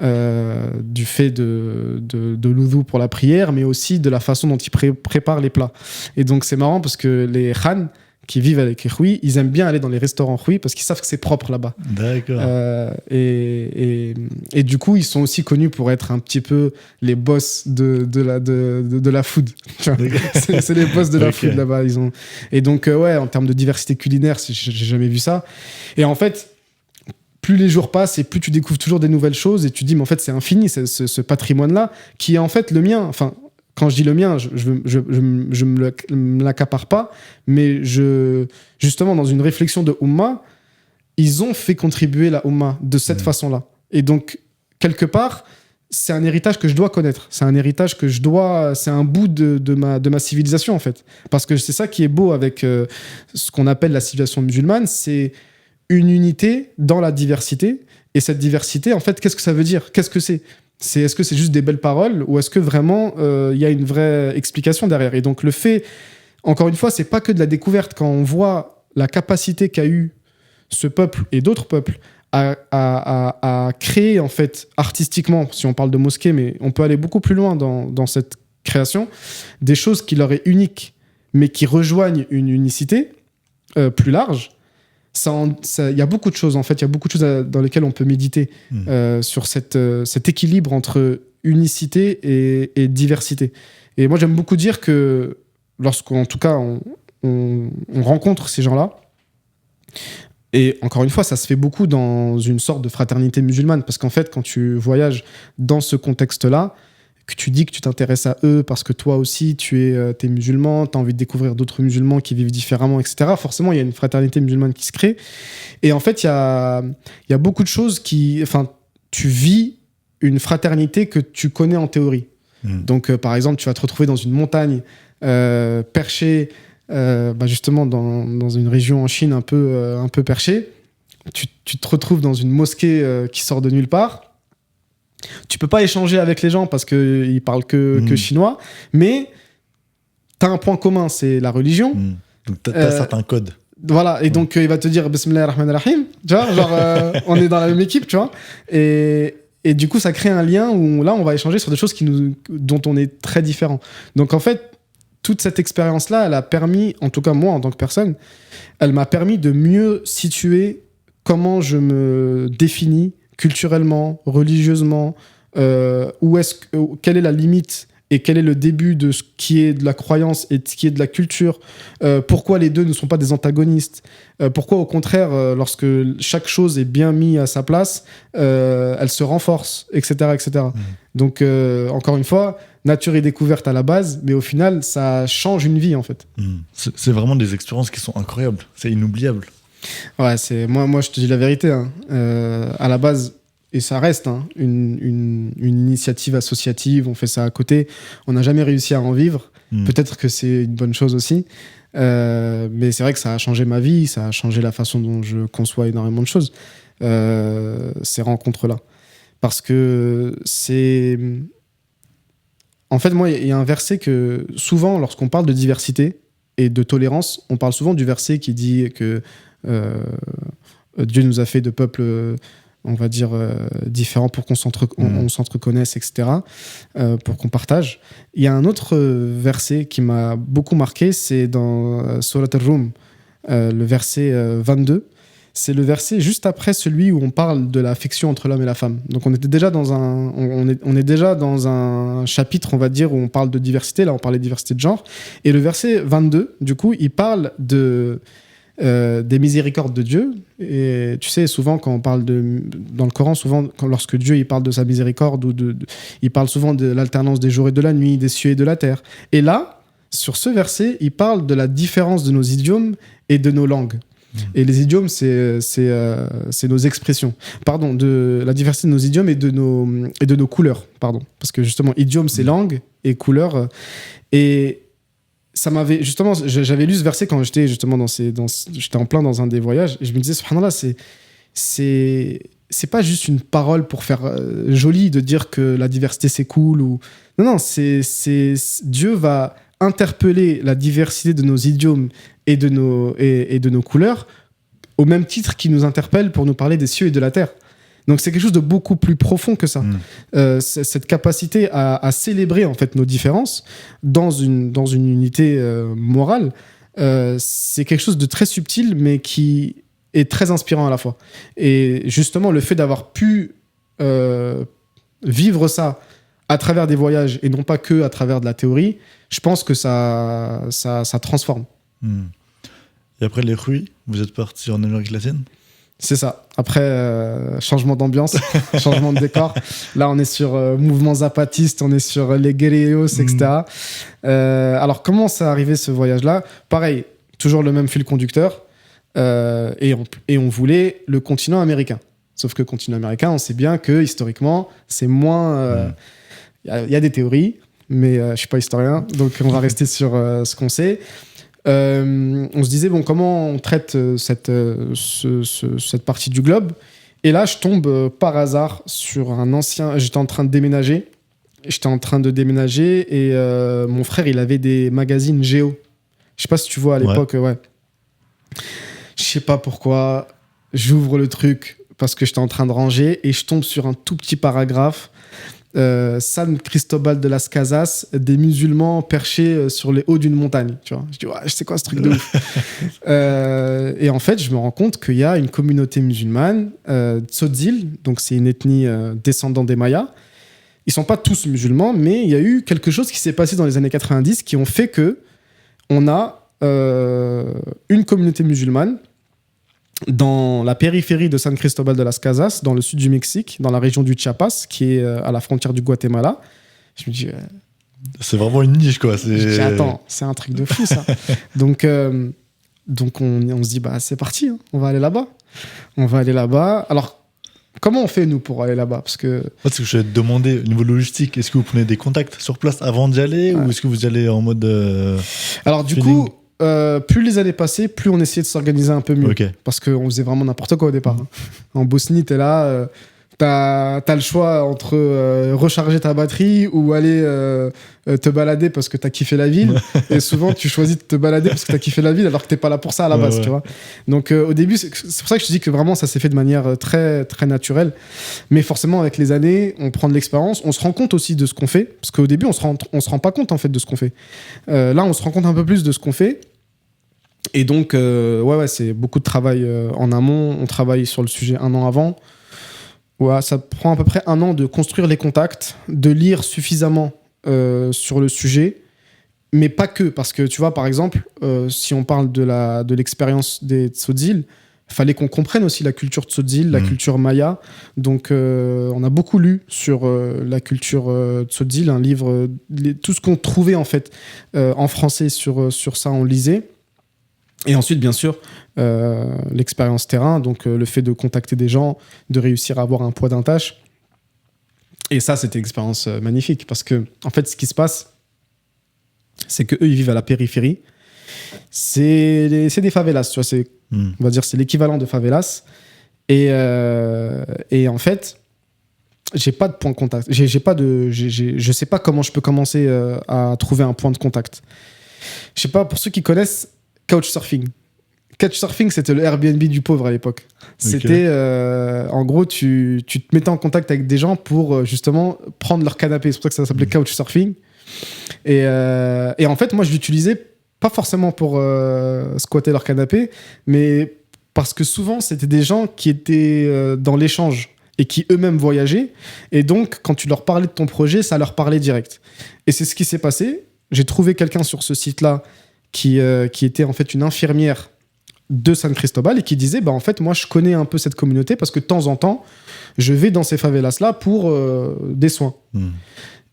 du fait de l'oudou pour la prière, mais aussi de la façon dont ils préparent les plats. Et donc c'est marrant parce que les Han qui vivent avec les Hui, ils aiment bien aller dans les restaurants Hui parce qu'ils savent que c'est propre là-bas. D'accord. Et du coup, ils sont aussi connus pour être un petit peu les boss de la food. C'est les boss de la food là-bas. Et donc, en termes de diversité culinaire, j'ai jamais vu ça. Et en fait, plus les jours passent et plus tu découvres toujours des nouvelles choses, et tu te dis, mais en fait, c'est infini, ce patrimoine-là, qui est en fait le mien. Enfin, quand je dis le mien, je me l'accapare pas, mais justement, dans une réflexion de Oumma, ils ont fait contribuer la Oumma de cette façon-là. Et donc, quelque part, c'est un héritage que je dois connaître. C'est un héritage que c'est un bout de ma civilisation, en fait. Parce que c'est ça qui est beau avec ce qu'on appelle la civilisation musulmane, c'est une unité dans la diversité. Et cette diversité, en fait, qu'est-ce que ça veut dire ? Qu'est-ce que c'est ? Est-ce que c'est juste des belles paroles, ou est-ce que vraiment y a une vraie explication derrière ? Et donc le fait, encore une fois, c'est pas que de la découverte. Quand on voit la capacité qu'a eu ce peuple et d'autres peuples à créer, en fait, artistiquement, si on parle de mosquée, mais on peut aller beaucoup plus loin dans cette création, des choses qui leur est uniques, mais qui rejoignent une unicité plus large. Il y a beaucoup de choses, en fait. Il y a beaucoup de choses dans lesquelles on peut méditer sur cet équilibre entre unicité et diversité. Et moi, j'aime beaucoup dire que lorsqu'en tout cas, on rencontre ces gens-là. Et encore une fois, ça se fait beaucoup dans une sorte de fraternité musulmane, parce qu'en fait, quand tu voyages dans ce contexte-là, que tu dis que tu t'intéresses à eux parce que toi aussi, t'es musulman, tu as envie de découvrir d'autres musulmans qui vivent différemment, etc. Forcément, il y a une fraternité musulmane qui se crée. Et en fait, il y a beaucoup de choses qui... Enfin, tu vis une fraternité que tu connais en théorie. Donc, par exemple, tu vas te retrouver dans une montagne perchée, justement dans une région en Chine un peu perchée. Tu te retrouves dans une mosquée qui sort de nulle part. Tu peux pas échanger avec les gens parce qu'ils parlent que chinois, mais tu as un point commun, c'est la religion. Donc tu as certains codes. Voilà, et donc il va te dire Bismillah ar-Rahman ar-Rahim, tu vois, genre on est dans la même équipe, tu vois. Et du coup, ça crée un lien où là, on va échanger sur des choses dont on est très différents. Donc en fait, toute cette expérience-là, elle a permis, en tout cas moi en tant que personne, elle m'a permis de mieux situer comment je me définis culturellement, religieusement, quelle est la limite et quel est le début de ce qui est de la croyance et de ce qui est de la culture, pourquoi les deux ne sont pas des antagonistes, pourquoi au contraire, lorsque chaque chose est bien mise à sa place, elle se renforce, etc. etc. Donc, encore une fois, nature et découverte à la base, mais au final, ça change une vie, en fait. C'est vraiment des expériences qui sont incroyables, c'est inoubliable. Ouais, moi je te dis la vérité. Hein. À la base, et ça reste une initiative associative, on fait ça à côté. On n'a jamais réussi à en vivre. Peut-être que c'est une bonne chose aussi. Mais c'est vrai que ça a changé ma vie, ça a changé la façon dont je conçois énormément de choses. Ces rencontres-là. Parce que c'est... En fait, moi, il y a un verset que souvent, lorsqu'on parle de diversité et de tolérance, on parle souvent du verset qui dit que Dieu nous a fait de peuples, on va dire, différents pour qu'on s'entreconnaisse, etc., pour qu'on partage. Il y a un autre verset qui m'a beaucoup marqué, c'est dans Surat al-Rum, le verset 22. C'est le verset juste après celui où on parle de l'affection entre l'homme et la femme. Donc on était déjà on est déjà dans un chapitre, on va dire, où on parle de diversité. Là, on parlait de diversité de genre. Et le verset 22, du coup, il parle des miséricordes de Dieu. Et tu sais, souvent, quand on parle dans le Coran, souvent, lorsque Dieu il parle de sa miséricorde, il parle souvent de l'alternance des jours et de la nuit, des cieux et de la terre. Et là, sur ce verset, il parle de la différence de nos idiomes et de nos langues. Et les idiomes, c'est nos expressions. Pardon, de la diversité de nos idiomes et de nos couleurs. Pardon. Parce que justement, idiome, c'est langue et couleur. Et ça m'avait... Justement, j'avais lu ce verset quand j'étais justement j'étais en plein dans un des voyages. Et je me disais, subhanallah, c'est pas juste une parole pour faire joli de dire que la diversité, c'est cool. Non, Dieu va interpeller la diversité de nos idiomes et de nos couleurs au même titre qu'il nous interpelle pour nous parler des cieux et de la terre. Donc c'est quelque chose de beaucoup plus profond que ça. Cette capacité à célébrer en fait nos différences dans une unité morale, c'est quelque chose de très subtil mais qui est très inspirant à la fois. Et justement le fait d'avoir pu vivre ça à travers des voyages et non pas que à travers de la théorie, je pense que ça transforme. Et après les Ruis, vous êtes parti en Amérique latine ? C'est ça. Après, changement d'ambiance, changement de décor. Là, on est sur mouvement zapatiste, on est sur les guerrillos, etc. Alors, comment ça arrivé ce voyage-là ? Pareil, toujours le même fil conducteur. Et on voulait le continent américain. Sauf que le continent américain, on sait bien que historiquement, c'est moins... Il y a des théories, mais je ne suis pas historien, donc on va rester sur ce qu'on sait. On se disait, bon, comment on traite cette partie du globe ? Et là, je tombe par hasard sur un ancien... J'étais en train de déménager. Et mon frère, il avait des magazines Géo. Je sais pas si tu vois à l'époque, ouais. Je sais pas pourquoi, j'ouvre le truc parce que j'étais en train de ranger et je tombe sur un tout petit paragraphe. San Cristobal de las Casas, des musulmans perchés sur les hauts d'une montagne. Tu vois, je dis, ouais, c'est quoi ce truc de ouf. Et en fait, je me rends compte qu'il y a une communauté musulmane, Tzotzil, donc c'est une ethnie descendante des Mayas. Ils sont pas tous musulmans, mais il y a eu quelque chose qui s'est passé dans les années 90 qui ont fait que on a une communauté musulmane dans la périphérie de San Cristobal de las Casas, dans le sud du Mexique, dans la région du Chiapas, qui est à la frontière du Guatemala. Je me dis... c'est vraiment une niche, quoi. Je dis, attends, c'est un truc de fou, ça. donc on se dit, bah, c'est parti, hein, on va aller là-bas. On va aller là-bas. Alors, comment on fait, nous, pour aller là-bas? Parce que... Moi, ce que je vais te demander, au niveau logistique, est-ce que vous prenez des contacts sur place avant d'y aller ou est-ce que vous y allez en mode Alors, du feeling? coup, plus les années passaient, plus on essayait de s'organiser un peu mieux. Ok. Parce qu'on faisait vraiment n'importe quoi au départ. Hein. En Bosnie, t'es là... T'as le choix entre recharger ta batterie ou aller te balader parce que t'as kiffé la ville. Et souvent, tu choisis de te balader parce que t'as kiffé la ville alors que t'es pas là pour ça à la base, tu vois. Donc, au début, c'est pour ça que je te dis que vraiment, ça s'est fait de manière très, très naturelle. Mais forcément, avec les années, on prend de l'expérience. On se rend compte aussi de ce qu'on fait. Parce qu'au début, on se rend pas compte, en fait, de ce qu'on fait. Là, on se rend compte un peu plus de ce qu'on fait. Et donc, c'est beaucoup de travail en amont. On travaille sur le sujet 1 an avant. Ouais, ça prend à peu près 1 an de construire les contacts, de lire suffisamment sur le sujet, mais pas que, parce que tu vois, par exemple, si on parle de l'expérience des Tzotzil, il fallait qu'on comprenne aussi la culture Tzotzil, la culture maya. Donc, on a beaucoup lu sur la culture Tzotzil, un livre, tout ce qu'on trouvait en fait en français sur ça, on lisait. Et ensuite, bien sûr, l'expérience terrain, donc le fait de contacter des gens, de réussir à avoir un poids d'un tâche. Et ça, c'était une expérience magnifique parce que, en fait, ce qui se passe, c'est qu'eux, ils vivent à la périphérie. C'est des favelas, tu vois, on va dire c'est l'équivalent de favelas. Et en fait, j'ai pas de point de contact. Je sais pas comment je peux commencer à trouver un point de contact. Je sais pas, pour ceux qui connaissent Couchsurfing. Couchsurfing, c'était le Airbnb du pauvre à l'époque. C'était, en gros, tu te mettais en contact avec des gens pour justement prendre leur canapé. C'est pour ça que ça s'appelait Couchsurfing. Et en fait, moi, je l'utilisais pas forcément pour squatter leur canapé, mais parce que souvent, c'était des gens qui étaient dans l'échange et qui eux-mêmes voyageaient. Et donc, quand tu leur parlais de ton projet, ça leur parlait direct. Et c'est ce qui s'est passé. J'ai trouvé quelqu'un sur ce site-là qui était en fait une infirmière de San Cristobal et qui disait en fait moi je connais un peu cette communauté parce que de temps en temps je vais dans ces favelas là pour des soins.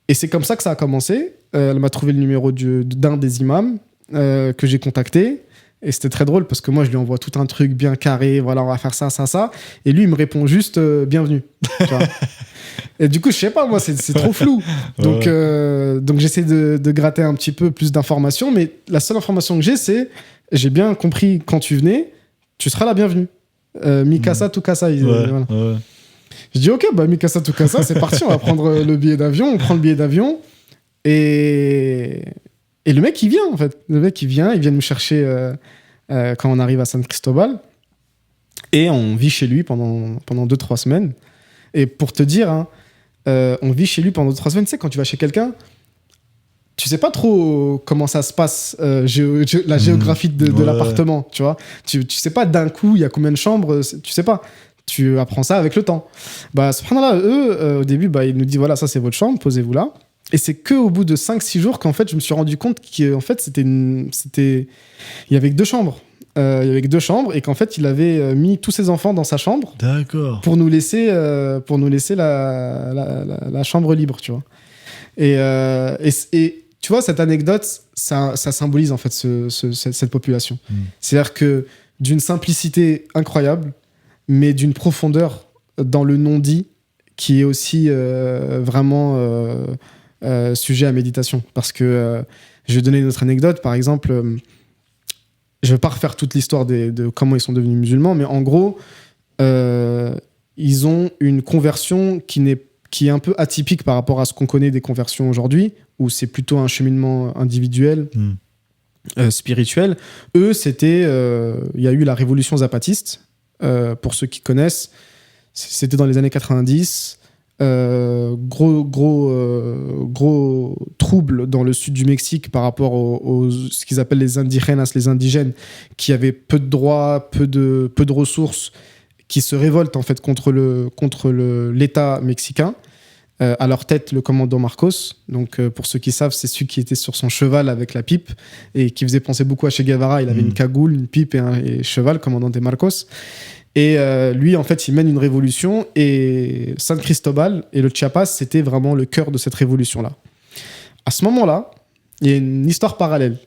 Et c'est comme ça que ça a commencé. Elle m'a trouvé le numéro d'un des imams que j'ai contacté et c'était très drôle parce que moi je lui envoie tout un truc bien carré, voilà, on va faire ça et lui il me répond juste bienvenue, tu vois. Et du coup, je sais pas, moi, c'est trop flou. Donc j'essaie de gratter un petit peu plus d'informations, mais la seule information que j'ai, j'ai bien compris quand tu venais, tu seras la bienvenue. Mikasa, Tukasa. Voilà. Je dis, ok, Mikasa, Tukasa, c'est parti, on va prendre le billet d'avion, on prend le billet d'avion. Et le mec, il vient, en fait. Le mec, il vient nous chercher quand on arrive à San Cristobal. Et on vit chez lui pendant 2-3 semaines. Et pour te dire, hein, on vit chez lui pendant 3 semaines. Tu sais, quand tu vas chez quelqu'un, tu sais pas trop comment ça se passe, la géographie de l'appartement, tu vois. Tu sais pas d'un coup, il y a combien de chambres, tu sais pas. Tu apprends ça avec le temps. Subhanallah, eux, au début, ils nous disent, voilà, ça c'est votre chambre, posez-vous là. Et c'est qu'au bout de 5-6 jours qu'en fait, je me suis rendu compte qu'en fait, il y avait que 2 chambres. Il y avait que 2 chambres et qu'en fait il avait mis tous ses enfants dans sa chambre. D'accord. Pour nous laisser la chambre libre, tu vois. Et tu vois, cette anecdote, ça symbolise en fait cette population. C'est-à-dire que d'une simplicité incroyable, mais d'une profondeur dans le non-dit qui est aussi vraiment sujet à méditation. Parce que je vais donner une autre anecdote, par exemple. Je ne vais pas refaire toute l'histoire de comment ils sont devenus musulmans, mais en gros, ils ont une conversion qui est un peu atypique par rapport à ce qu'on connaît des conversions aujourd'hui, où c'est plutôt un cheminement individuel, spirituel. Eux, il y a eu la révolution zapatiste, pour ceux qui connaissent. C'était dans les années 90. Gros trouble dans le sud du Mexique par rapport aux ce qu'ils appellent les indígenas, les indigènes, qui avaient peu de droits, peu de ressources, qui se révoltent en fait contre l'État mexicain. À leur tête, le commandant Marcos. Donc, pour ceux qui savent, c'est celui qui était sur son cheval avec la pipe et qui faisait penser beaucoup à Che Guevara. Il avait une cagoule, une pipe et cheval, commandant des Marcos. Et lui, en fait, il mène une révolution. Et San Cristobal et le Chiapas, c'était vraiment le cœur de cette révolution-là. À ce moment-là, il y a une histoire parallèle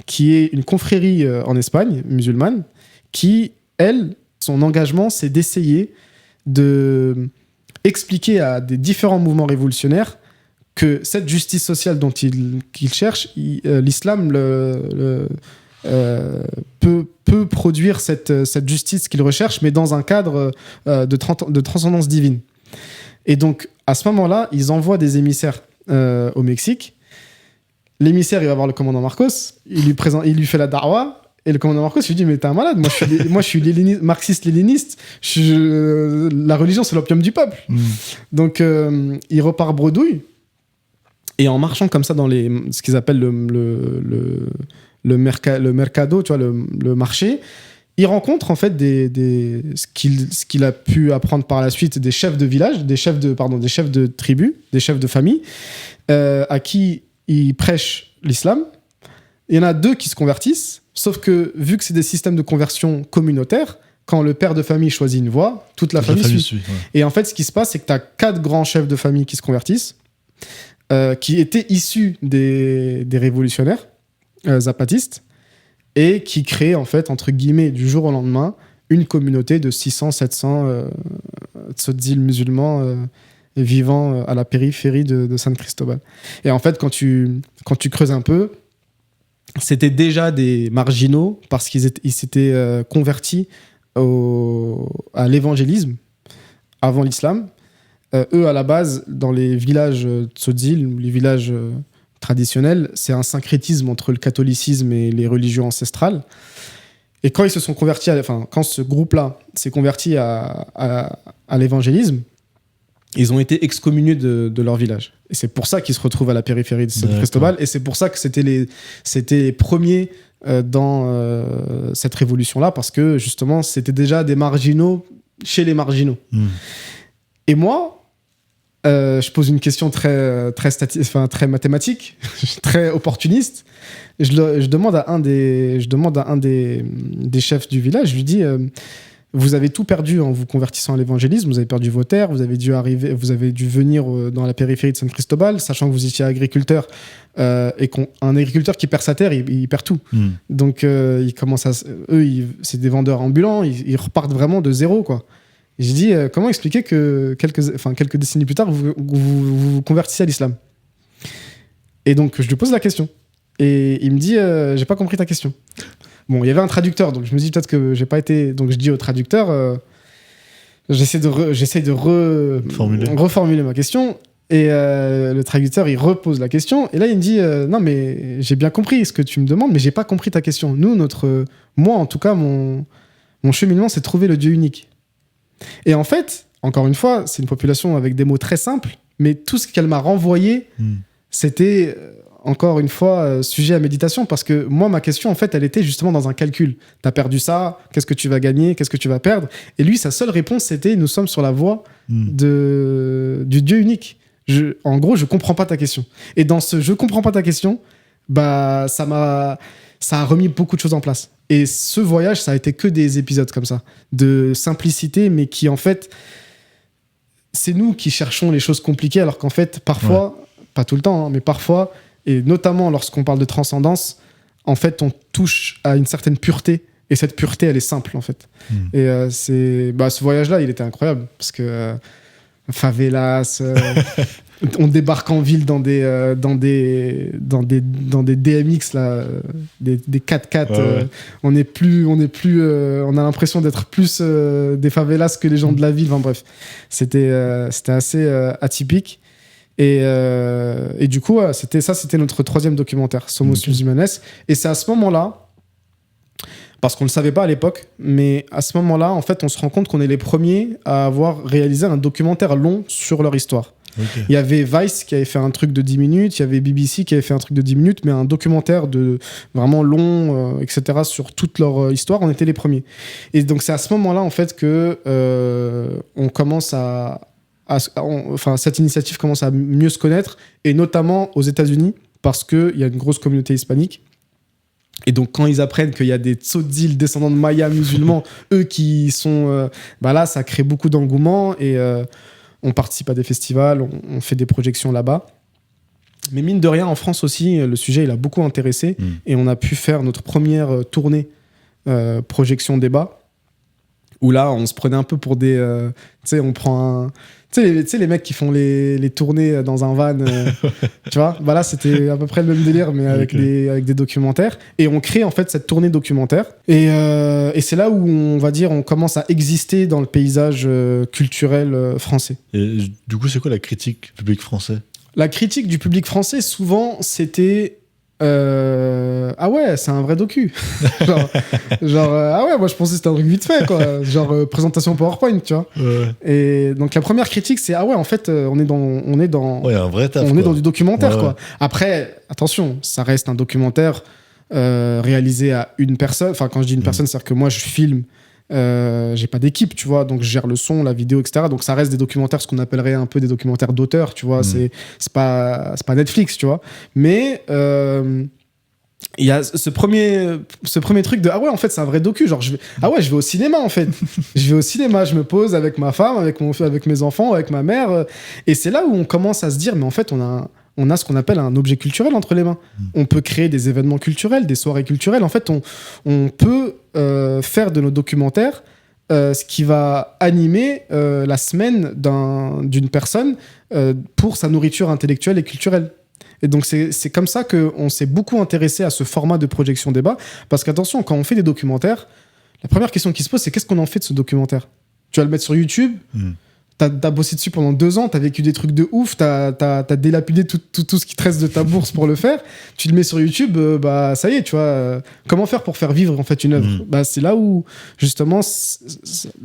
qui est une confrérie en Espagne, musulmane, qui, elle, son engagement, c'est d'essayer de expliquer à des différents mouvements révolutionnaires que cette justice sociale dont qu'ils cherchent, l'islam peut produire cette justice qu'ils recherchent, mais dans un cadre de transcendance divine. Et donc, à ce moment-là, ils envoient des émissaires au Mexique. L'émissaire, il va voir le commandant Marcos, il lui fait la da'wa, et le commandant Marcos lui dit « Mais t'es un malade, moi je suis marxiste-léniniste, la religion c'est l'opium du peuple. » Donc il repart bredouille, et en marchant comme ça dans ce qu'ils appellent le mercado, tu vois, le marché, il rencontre en fait ce qu'il a pu apprendre par la suite, des chefs de village, des chefs de tribus, des chefs de famille, à qui il prêche l'islam. Il y en a 2 qui se convertissent, sauf que vu que c'est des systèmes de conversion communautaires, quand le père de famille choisit une voie, toute la famille suit. Ouais. Et en fait, ce qui se passe, c'est que tu as 4 grands chefs de famille qui se convertissent, qui étaient issus des révolutionnaires zapatistes, et qui créent, en fait, entre guillemets, du jour au lendemain, une communauté de 600-700 tzotzil musulmans vivant à la périphérie de San Cristobal. Et en fait, quand tu creuses un peu, c'était déjà des marginaux parce qu'ils s'étaient convertis à l'évangélisme avant l'islam. Eux, à la base, dans les villages tzotzil, les villages traditionnels, c'est un syncrétisme entre le catholicisme et les religions ancestrales. Et quand ils se sont convertis, quand ce groupe-là s'est converti à l'évangélisme, ils ont été excommuniés de leur village. Et c'est pour ça qu'ils se retrouvent à la périphérie de San Cristobal. Et c'est pour ça que c'était les premiers dans cette révolution-là, parce que justement, c'était déjà des marginaux chez les marginaux. Et moi, je pose une question très mathématique, très opportuniste. Je demande à un des chefs du village, je lui dis... vous avez tout perdu en vous convertissant à l'évangélisme, vous avez perdu vos terres, vous avez dû venir dans la périphérie de San Cristobal, sachant que vous étiez agriculteur, et qu'un agriculteur qui perd sa terre, il perd tout. Donc, c'est des vendeurs ambulants, ils repartent vraiment de zéro, quoi. Et j'ai dit, comment expliquer que quelques décennies plus tard, vous convertissez à l'islam? Et donc, je lui pose la question. Et il me dit, j'ai pas compris ta question. Bon, il y avait un traducteur, donc je me dis peut-être que j'ai pas été... Donc je dis au traducteur, j'essaie de reformuler ma question, et le traducteur, il repose la question, et là, il me dit, non, mais j'ai bien compris ce que tu me demandes, mais j'ai pas compris ta question. Moi, en tout cas, mon cheminement, c'est de trouver le Dieu unique. Et en fait, encore une fois, c'est une population avec des mots très simples, mais tout ce qu'elle m'a renvoyé, c'était... encore une fois, sujet à méditation, parce que moi, ma question, en fait, elle était justement dans un calcul. T'as perdu ça, qu'est-ce que tu vas gagner, qu'est-ce que tu vas perdre? Et lui, sa seule réponse, c'était, nous sommes sur la voie du Dieu unique. En gros, je comprends pas ta question. Et dans ce je comprends pas ta question, bah, ça a remis beaucoup de choses en place. Et ce voyage, ça a été que des épisodes comme ça, de simplicité, mais qui, en fait, c'est nous qui cherchons les choses compliquées, alors qu'en fait, parfois, pas tout le temps, hein, mais parfois, et notamment lorsqu'on parle de transcendance, en fait, on touche à une certaine pureté. Et cette pureté, elle est simple, en fait. Et ce voyage-là, il était incroyable. Parce que favelas, on débarque en ville dans des DMX, là, des 4x4. On a l'impression d'être plus des favelas que les gens de la ville. Enfin bref, c'était assez atypique. Et du coup, c'était notre 3e documentaire, Somos Musulmanes. Et c'est à ce moment-là, parce qu'on ne le savait pas à l'époque, mais à ce moment-là, en fait, on se rend compte qu'on est les premiers à avoir réalisé un documentaire long sur leur histoire. Okay. Il y avait Vice qui avait fait un truc de 10 minutes, il y avait BBC qui avait fait un truc de 10 minutes, mais un documentaire de vraiment long, etc., sur toute leur histoire, on était les premiers. Et donc, c'est à ce moment-là, en fait, que on commence à enfin, cette initiative commence à mieux se connaître, et notamment aux États-Unis, parce qu'il y a une grosse communauté hispanique. Et donc, quand ils apprennent qu'il y a des Tzotzil descendants de Mayas musulmans, eux qui sont... là, ça crée beaucoup d'engouement, et on participe à des festivals, on fait des projections là-bas. Mais mine de rien, en France aussi, le sujet, il a beaucoup intéressé, et on a pu faire notre première tournée projection débat, où là, on se prenait un peu pour des... tu sais, on prend un... Tu sais, les mecs qui font les tournées dans un van, tu vois, là, c'était à peu près le même délire, mais avec des documentaires. Et on crée, en fait, cette tournée documentaire. Et c'est là où, on va dire, on commence à exister dans le paysage culturel français. Et du coup, c'est quoi la critique du public français ? La critique du public français, souvent, c'était... ah ouais, c'est un vrai docu. Ah ouais, moi je pensais que c'était un truc vite fait, quoi. Genre présentation PowerPoint, tu vois. Ouais. Et donc la première critique, c'est ah ouais, en fait, on est dans Ouais, un vrai taf. on est dans du documentaire, Ouais, quoi. ouais. Après, attention, ça reste un documentaire réalisé à une personne. Enfin, quand je dis une personne, c'est-à-dire que moi je filme. J'ai pas d'équipe, tu vois, donc je gère le son, la vidéo, etc. Donc ça reste des documentaires, ce qu'on appellerait un peu des documentaires d'auteur, tu vois. C'est pas Netflix, tu vois. Mais il y a ce premier truc de ah ouais, en fait c'est un vrai docu, genre je vais au cinéma, en fait. Je vais au cinéma, je me pose avec ma femme, avec mes enfants, avec ma mère, et c'est là où on commence à se dire mais en fait on a ce qu'on appelle un objet culturel entre les mains. On peut créer des événements culturels, des soirées culturelles. En fait, on peut faire de nos documentaires ce qui va animer la semaine d'une personne pour sa nourriture intellectuelle et culturelle. Et donc, c'est comme ça qu'on s'est beaucoup intéressé à ce format de projection débat. Parce qu'attention, quand on fait des documentaires, la première question qui se pose, c'est qu'est-ce qu'on en fait de ce documentaire ? Tu vas le mettre sur YouTube. T'as bossé dessus pendant 2 ans, t'as vécu des trucs de ouf, t'as délapidé tout ce qui te reste de ta bourse pour le faire. Tu le mets sur YouTube, ça y est, tu vois. Comment faire pour faire vivre en fait une œuvre ? C'est là où justement,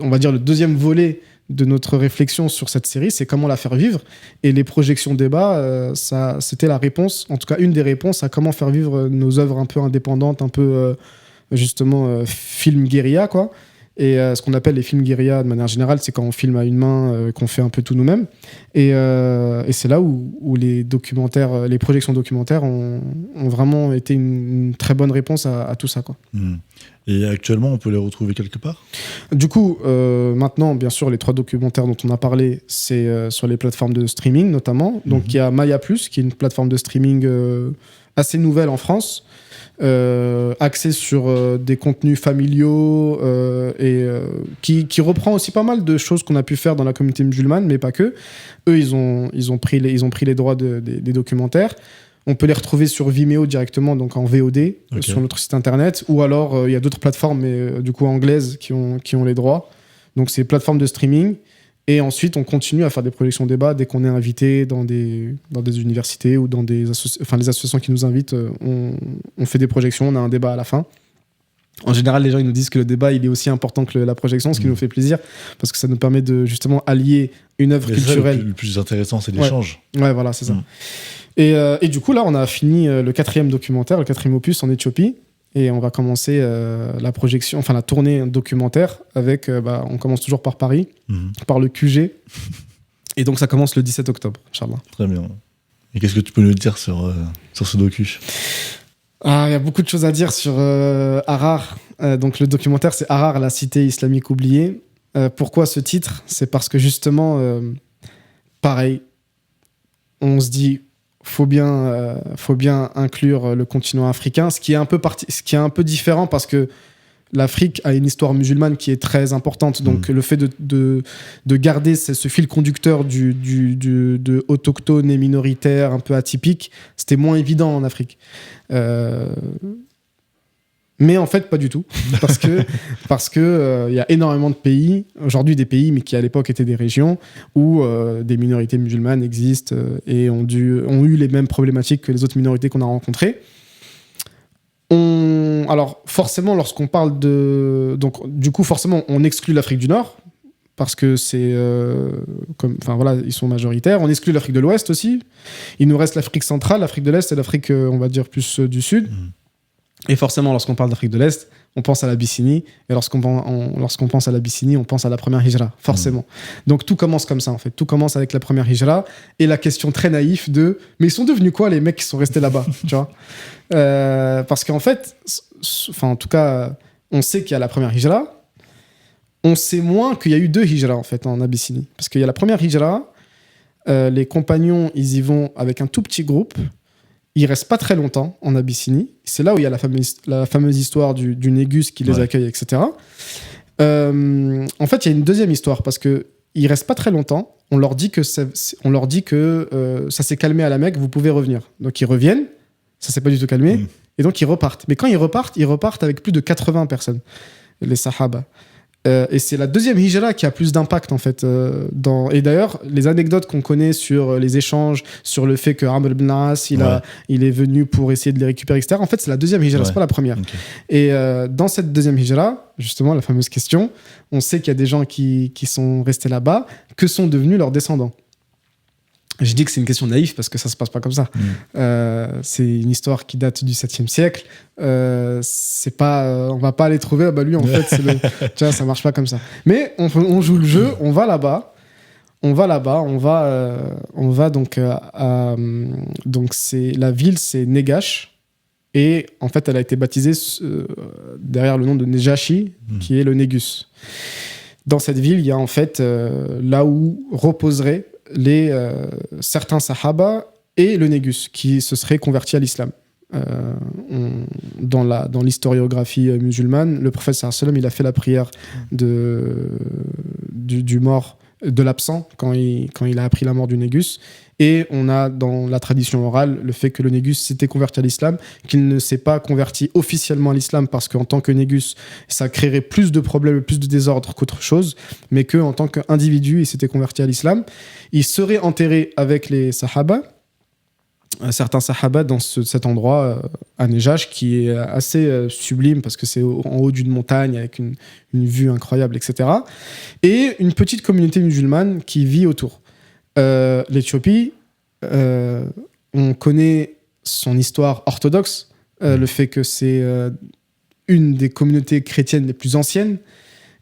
on va dire le deuxième volet de notre réflexion sur cette série, c'est comment la faire vivre. Et les projections débat, c'était la réponse, en tout cas une des réponses à comment faire vivre nos œuvres un peu indépendantes, un peu justement film guérilla, quoi. Et ce qu'on appelle les films guérilla de manière générale, c'est quand on filme à une main, qu'on fait un peu tout nous-mêmes. Et c'est là où les documentaires, les projections documentaires ont vraiment été une très bonne réponse à tout ça, quoi. Et actuellement, on peut les retrouver quelque part ? Du coup, maintenant, bien sûr, les 3 documentaires dont on a parlé, c'est sur les plateformes de streaming notamment. Donc il y a Maya+, qui est une plateforme de streaming assez nouvelle en France. Axé sur des contenus familiaux et qui reprend aussi pas mal de choses qu'on a pu faire dans la communauté musulmane, mais pas que. Eux, ils ont pris les droits des documentaires. On peut les retrouver sur Vimeo directement, donc en VOD, sur notre site internet, ou alors il y a d'autres plateformes, mais du coup anglaises, qui ont les droits. Donc c'est plateforme de streaming. Et ensuite, on continue à faire des projections débat dès qu'on est invité dans des universités ou dans les associations qui nous invitent. On fait des projections, on a un débat à la fin. En général, les gens ils nous disent que le débat il est aussi important que la projection, ce qui nous fait plaisir, parce que ça nous permet de justement allier une œuvre culturelle. Le plus intéressant, c'est l'échange. Ouais, voilà, c'est ça. Et du coup, là, on a fini le 4e documentaire, le 4e opus en Éthiopie. Et on va commencer la tournée documentaire avec, on commence toujours par Paris, par le QG. Et donc ça commence le 17 octobre, Inch'Allah. Très bien. Et qu'est-ce que tu peux nous dire sur ce docu ? Il y a beaucoup de choses à dire sur Harar. Donc le documentaire, c'est Harar, la cité islamique oubliée. Pourquoi ce titre ? C'est parce que justement, pareil, on se dit... faut bien inclure le continent africain, ce qui est un peu différent parce que l'Afrique a une histoire musulmane qui est très importante, donc le fait de garder ce fil conducteur de autochtones et minoritaires un peu atypique, c'était moins évident en Afrique. Mais en fait, pas du tout. Parce que y a énormément de pays, aujourd'hui des pays, mais qui à l'époque étaient des régions, où des minorités musulmanes existent et ont eu les mêmes problématiques que les autres minorités qu'on a rencontrées. Alors, forcément, lorsqu'on parle de... Donc, du coup, forcément, on exclut l'Afrique du Nord, parce que c'est... ils sont majoritaires. On exclut l'Afrique de l'Ouest aussi. Il nous reste l'Afrique centrale, l'Afrique de l'Est et l'Afrique, on va dire, plus du Sud. Et forcément, lorsqu'on parle d'Afrique de l'Est, on pense à l'Abyssinie. Et lorsqu'on pense à l'Abyssinie, on pense à la première hijra, forcément. Donc tout commence comme ça, en fait. Tout commence avec la première hijra et la question très naïve de « Mais ils sont devenus quoi, les mecs qui sont restés là-bas ?» Tu vois, parce qu'en fait, en tout cas, on sait qu'il y a la première hijra. On sait moins qu'il y a eu 2 hijras, en fait, en Abyssinie. Parce qu'il y a la première hijra, les compagnons, ils y vont avec un tout petit groupe. Ils restent pas très longtemps en Abyssinie. C'est là où il y a la fameuse histoire du Négus qui les accueille, etc. En fait, il y a une deuxième histoire parce que ils restent pas très longtemps. On leur dit que ça s'est calmé à la Mecque, vous pouvez revenir. Donc ils reviennent, ça s'est pas du tout calmé, et donc ils repartent. Mais quand ils repartent avec plus de 80 personnes, les Sahaba. Et c'est la deuxième hijra qui a plus d'impact en fait. Et d'ailleurs, les anecdotes qu'on connaît sur les échanges, sur le fait que Amr ibn al-As, il est venu pour essayer de les récupérer, etc. En fait, c'est la deuxième hijra, c'est pas la première. Okay. Et dans cette deuxième hijra, justement, la fameuse question, on sait qu'il y a des gens qui sont restés là-bas. Que sont devenus leurs descendants ? Je dis que c'est une question naïve parce que ça se passe pas comme ça. C'est une histoire qui date du 7e siècle. C'est pas, on va pas aller trouver, lui, en fait, tu vois, ça marche pas comme ça. Mais on joue le jeu, on va là-bas, on va donc c'est la ville, c'est Negash. Et en fait, elle a été baptisée derrière le nom de Nejashi, qui est le Négus. Dans cette ville, il y a en fait là où reposeraient certains Sahaba et le Négus qui se seraient convertis à l'islam. Dans l'historiographie musulmane, le prophète sallallahu alayhi wa sallam, il a fait la prière du mort, de l'absent, quand il a appris la mort du Négus. Et on a dans la tradition orale le fait que le Négus s'était converti à l'islam, qu'il ne s'est pas converti officiellement à l'islam parce qu'en tant que Négus, ça créerait plus de problèmes et plus de désordre qu'autre chose, mais qu'en tant qu'individu, il s'était converti à l'islam. Il serait enterré avec les Sahaba, certains Sahaba dans cet endroit à Nejash qui est assez sublime parce que c'est en haut d'une montagne avec une vue incroyable, etc. Et une petite communauté musulmane qui vit autour. L'Éthiopie, on connaît son histoire orthodoxe, le fait que c'est une des communautés chrétiennes les plus anciennes,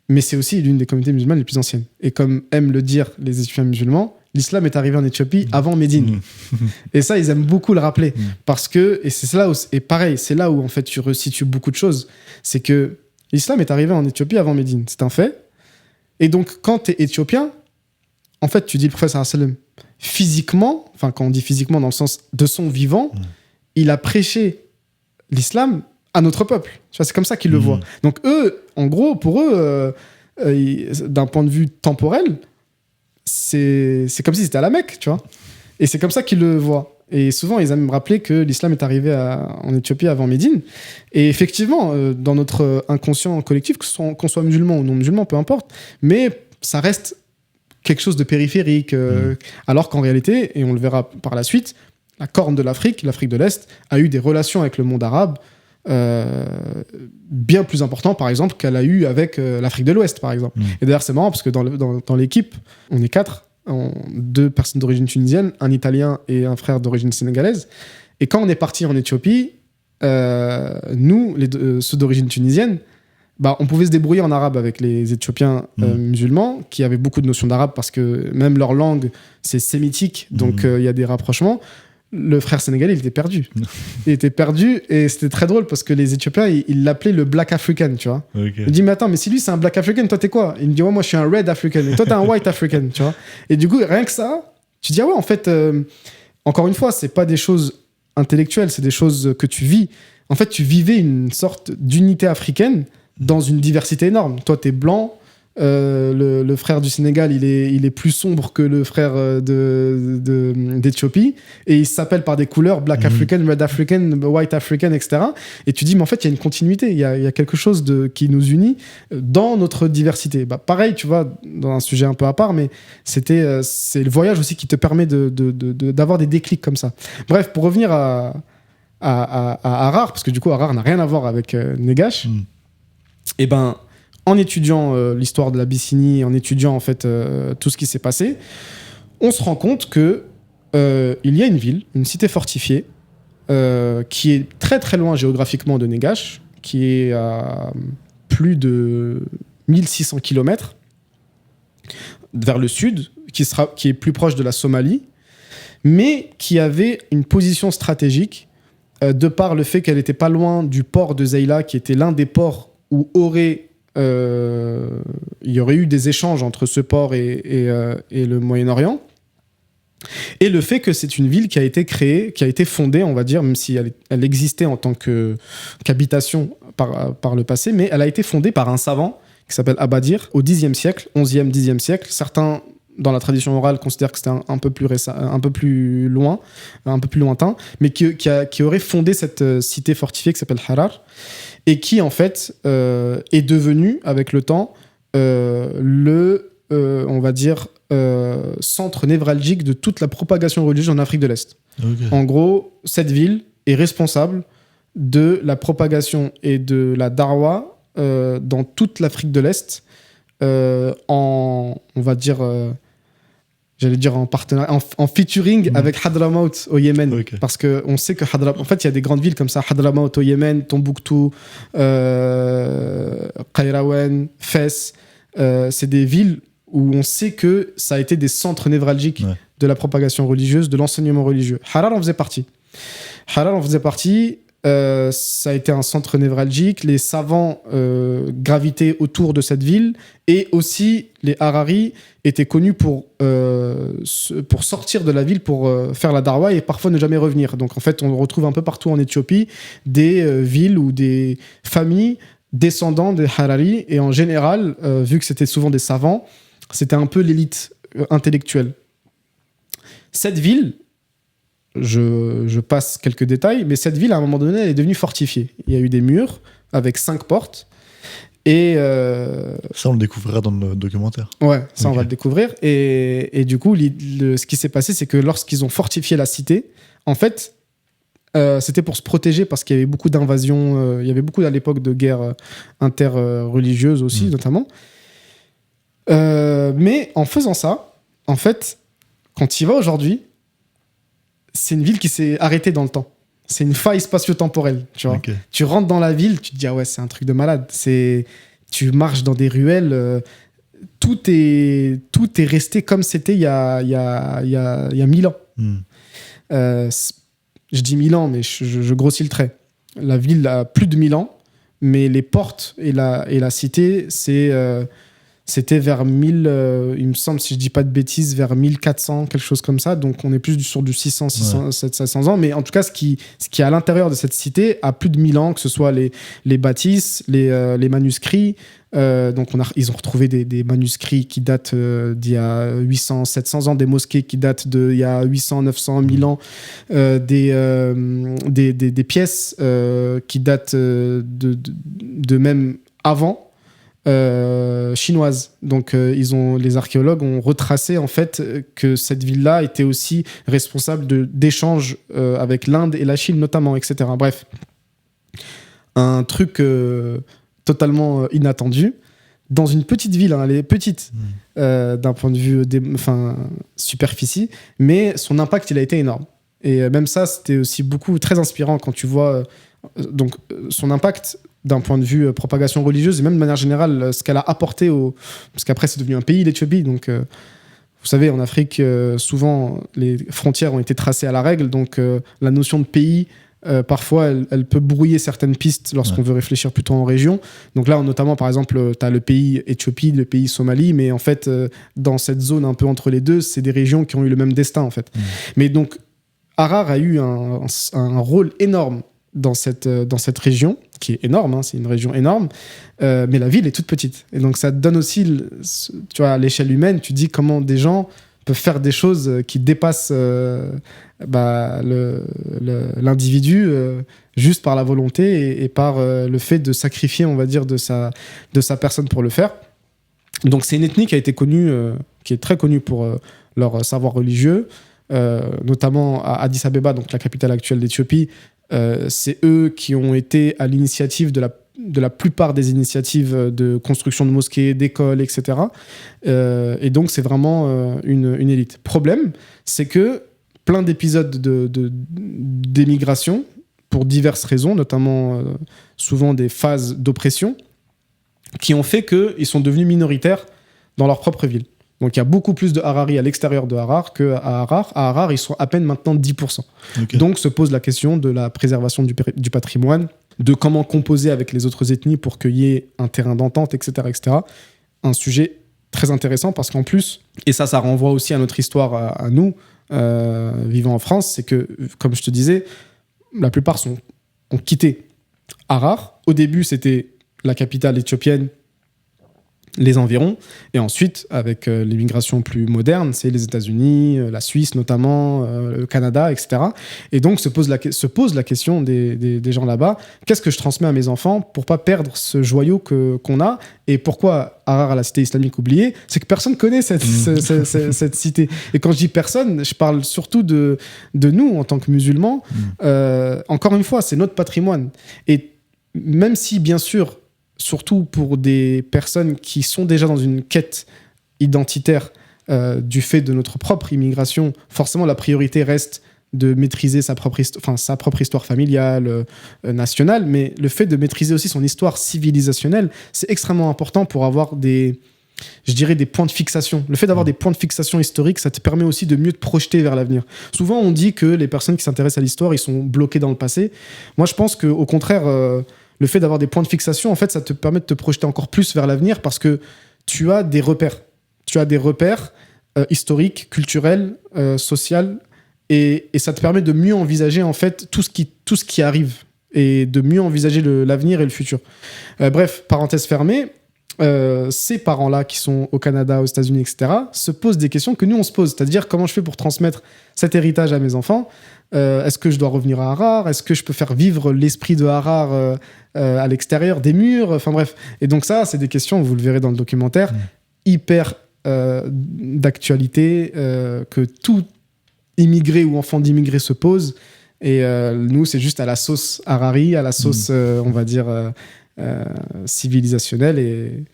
mais c'est aussi l'une des communautés musulmanes les plus anciennes. Et comme aiment le dire les Éthiopiens musulmans, l'islam est arrivé en Éthiopie avant Médine. Et ça, ils aiment beaucoup le rappeler. Parce que, et c'est là où, et pareil, c'est là où en fait tu resitues beaucoup de choses, c'est que l'islam est arrivé en Éthiopie avant Médine, c'est un fait. Et donc, quand tu es éthiopien, en fait, tu dis le prophète sallallahu alayhi wa sallam, physiquement, enfin quand on dit physiquement dans le sens de son vivant, il a prêché l'islam à notre peuple. Tu vois, c'est comme ça qu'ils le voient. Donc eux, en gros, pour eux, d'un point de vue temporel, c'est comme si c'était à la Mecque, tu vois. Et c'est comme ça qu'ils le voient. Et souvent, ils aiment me rappeler que l'islam est arrivé en Éthiopie avant Médine. Et effectivement, dans notre inconscient collectif, qu'on soit musulman ou non musulman, peu importe, mais ça reste quelque chose de périphérique, alors qu'en réalité, et on le verra par la suite, la Corne de l'Afrique de l'Est, a eu des relations avec le monde arabe bien plus importantes, par exemple, qu'elle a eu avec l'Afrique de l'Ouest, par exemple. Et d'ailleurs, c'est marrant, parce que dans l'équipe, on est 4, 2 personnes d'origine tunisienne, un Italien et un frère d'origine sénégalaise. Et quand on est parti en Éthiopie, nous, ceux d'origine tunisienne, on pouvait se débrouiller en arabe avec les Éthiopiens musulmans qui avaient beaucoup de notions d'arabe parce que même leur langue, c'est sémitique, donc il y a des rapprochements. Le frère sénégalais, il était perdu. Il était perdu et c'était très drôle parce que les Éthiopiens, ils l'appelaient le Black African, tu vois. Okay. Il dit, mais attends, mais si lui, c'est un Black African, toi, t'es quoi? Il me dit, ouais, moi, je suis un Red African et toi, t'es un White African, tu vois. Et du coup, rien que ça, tu dis, ah ouais, en fait, encore une fois, c'est pas des choses intellectuelles, c'est des choses que tu vis. En fait, tu vivais une sorte d'unité africaine dans une diversité énorme. Toi, t'es blanc, le frère du Sénégal, il est plus sombre que le frère d'Éthiopie, et il s'appelle par des couleurs Black African, Red African, White African, etc. Et tu dis, mais en fait, il y a une continuité, il y a quelque chose qui nous unit dans notre diversité. Pareil, tu vois, dans un sujet un peu à part, mais c'est le voyage aussi qui te permet d'avoir des déclics comme ça. Bref, pour revenir à Harar, parce que du coup, Harar n'a rien à voir avec Negash, et en étudiant l'histoire de l'Abyssinie, en étudiant en fait tout ce qui s'est passé, on se rend compte que il y a une ville, une cité fortifiée, qui est très très loin géographiquement de Negash, qui est à plus de 1600 km vers le sud, qui est plus proche de la Somalie, mais qui avait une position stratégique de par le fait qu'elle n'était pas loin du port de Zeila, qui était l'un des ports où il y aurait eu des échanges entre ce port et le Moyen-Orient. Et le fait que c'est une ville qui a été créée, qui a été fondée, on va dire, même si elle existait en tant qu'habitation par le passé, mais elle a été fondée par un savant qui s'appelle Abadir au Xe siècle, 11e, Xe siècle. Certains, dans la tradition orale, considèrent que c'était un peu plus lointain, mais qui aurait fondé cette cité fortifiée qui s'appelle Harar, et qui, en fait, est devenue, avec le temps, on va dire, centre névralgique de toute la propagation religieuse en Afrique de l'Est. Okay. En gros, cette ville est responsable de la propagation et de la darwa dans toute l'Afrique de l'Est, on va dire, en featuring avec Hadramaut au Yémen. Okay. Parce qu'on sait que en fait, il y a des grandes villes comme ça, Hadramaut au Yémen, Tombouctou, Qayrawan, Fès. C'est des villes où on sait que ça a été des centres névralgiques de la propagation religieuse, de l'enseignement religieux. Harar en faisait partie. Ça a été un centre névralgique. Les savants gravitaient autour de cette ville, et aussi les Hararis étaient connus pour sortir de la ville pour faire la darwa et parfois ne jamais revenir. Donc en fait, on retrouve un peu partout en Éthiopie des villes ou des familles descendants des Hararis, et en général, vu que c'était souvent des savants, c'était un peu l'élite intellectuelle. Cette ville, je passe quelques détails, mais cette ville, à un moment donné, elle est devenue fortifiée. Il y a eu des murs avec 5 portes. Et ça, on le découvrira dans le documentaire. Ouais, ça, on va le découvrir. Et du coup, ce qui s'est passé, c'est que lorsqu'ils ont fortifié la cité, en fait, c'était pour se protéger, parce qu'il y avait beaucoup d'invasions. Il y avait beaucoup, à l'époque, de guerres interreligieuses aussi, notamment. Mais en faisant ça, en fait, quand tu y vas aujourd'hui, c'est une ville qui s'est arrêtée dans le temps. C'est une faille spatio-temporelle, tu vois. Okay. Tu rentres dans la ville, tu te dis, ah ouais, c'est un truc de malade. Tu marches dans des ruelles, tout est resté comme c'était il y a 1000 ans. Je dis 1000 ans, mais je grossis le trait. La ville a plus de 1000 ans, mais les portes et la cité, c'était vers 1000, il me semble, si je dis pas de bêtises, vers 1400, quelque chose comme ça. Donc on est plus sur du 600, 700 ans. Mais en tout cas, ce qui est à l'intérieur de cette cité a plus de 1000 ans, que ce soit les bâtisses, les manuscrits. Donc ils ont retrouvé des manuscrits qui datent d'il y a 800, 700 ans, des mosquées qui datent d'il y a 800, 900, 1000 ans, des pièces qui datent de même avant. Chinoise. Donc les archéologues ont retracé en fait que cette ville-là était aussi responsable d'échanges avec l'Inde et la Chine notamment, etc. Bref, un truc totalement inattendu dans une petite ville, hein, elle est petite d'un point de vue superficie, mais son impact il a été énorme. Et même ça, c'était aussi très inspirant quand tu vois donc son impact d'un point de vue propagation religieuse, et même de manière générale ce qu'elle a apporté parce qu'après c'est devenu un pays, l'Éthiopie. Donc vous savez, en Afrique souvent les frontières ont été tracées à la règle, donc la notion de pays parfois elle peut brouiller certaines pistes lorsqu'on veut réfléchir plutôt en région. Donc là notamment par exemple tu as le pays Éthiopie, le pays Somalie, mais en fait dans cette zone un peu entre les deux, c'est des régions qui ont eu le même destin en fait. Mais donc Harar a eu un rôle énorme dans cette région, qui est énorme, hein, c'est une région énorme, mais la ville est toute petite. Et donc ça te donne aussi, tu vois, à l'échelle humaine, tu dis comment des gens peuvent faire des choses qui dépassent l'individu juste par la volonté et par le fait de sacrifier, on va dire, de sa personne pour le faire. Donc c'est une ethnie qui a été connue, qui est très connue pour leur savoir religieux, notamment à Addis Abeba, donc la capitale actuelle d'Éthiopie. C'est eux qui ont été à l'initiative de la plupart des initiatives de construction de mosquées, d'écoles, etc. Et donc, c'est vraiment une élite. Problème, c'est que plein d'épisodes d'émigration pour diverses raisons, notamment souvent des phases d'oppression, qui ont fait qu'ils sont devenus minoritaires dans leur propre ville. Donc il y a beaucoup plus de Harari à l'extérieur de Harar qu'à Harar. À Harar, ils sont à peine maintenant 10%. Okay. Donc se pose la question de la préservation du patrimoine, de comment composer avec les autres ethnies pour qu'il y ait un terrain d'entente, etc., etc. Un sujet très intéressant parce qu'en plus, et ça renvoie aussi à notre histoire à nous, vivant en France, c'est que, comme je te disais, la plupart ont quitté Harar. Au début, c'était la capitale éthiopienne, les environs, et ensuite, avec l'immigration plus moderne, c'est les États-Unis, la Suisse notamment, le Canada, etc. Et donc se pose la question des gens là-bas, qu'est-ce que je transmets à mes enfants pour pas perdre ce joyau qu'on a? Et pourquoi Harar, la cité islamique oubliée? C'est que personne connaît cette cité. Et quand je dis personne, je parle surtout de nous en tant que musulmans. Encore une fois, c'est notre patrimoine. Et même si, bien sûr, surtout pour des personnes qui sont déjà dans une quête identitaire du fait de notre propre immigration, forcément la priorité reste de maîtriser sa propre histoire familiale, nationale, mais le fait de maîtriser aussi son histoire civilisationnelle, c'est extrêmement important pour avoir des points de fixation. Le fait d'avoir des points de fixation historiques, ça te permet aussi de mieux te projeter vers l'avenir. Souvent, on dit que les personnes qui s'intéressent à l'histoire, ils sont bloqués dans le passé. Moi, je pense qu'au contraire, le fait d'avoir des points de fixation, en fait, ça te permet de te projeter encore plus vers l'avenir parce que tu as des repères. Tu as des repères historiques, culturels, sociaux, et ça te permet de mieux envisager, en fait, tout ce qui arrive et de mieux envisager l'avenir et le futur. Bref, parenthèse fermée, ces parents-là qui sont au Canada, aux États-Unis, etc., se posent des questions que nous, on se pose. C'est-à-dire, comment je fais pour transmettre cet héritage à mes enfants ? Est-ce que je dois revenir à Harar ? Est-ce que je peux faire vivre l'esprit de Harar à l'extérieur des murs ? Enfin bref. Et donc ça, c'est des questions, vous le verrez dans le documentaire, hyper d'actualité, que tout immigré ou enfant d'immigré se pose. Et nous, c'est juste à la sauce Harari, à la sauce, on va dire, civilisationnelle. Et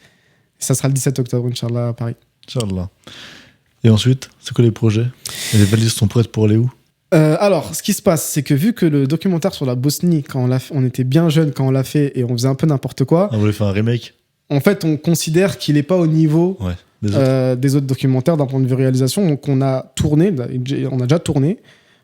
ça sera le 17 octobre, Inch'Allah, à Paris. Inch'Allah. Et ensuite, c'est quoi les projets ? Et les valises sont prêtes pour aller où ? Alors, ce qui se passe, c'est que vu que le documentaire sur la Bosnie, quand on était bien jeunes quand on l'a fait et on faisait un peu n'importe quoi... On voulait faire un remake ? En fait, on considère qu'il n'est pas au niveau des autres documentaires d'un point de vue réalisation. Donc, on a déjà tourné.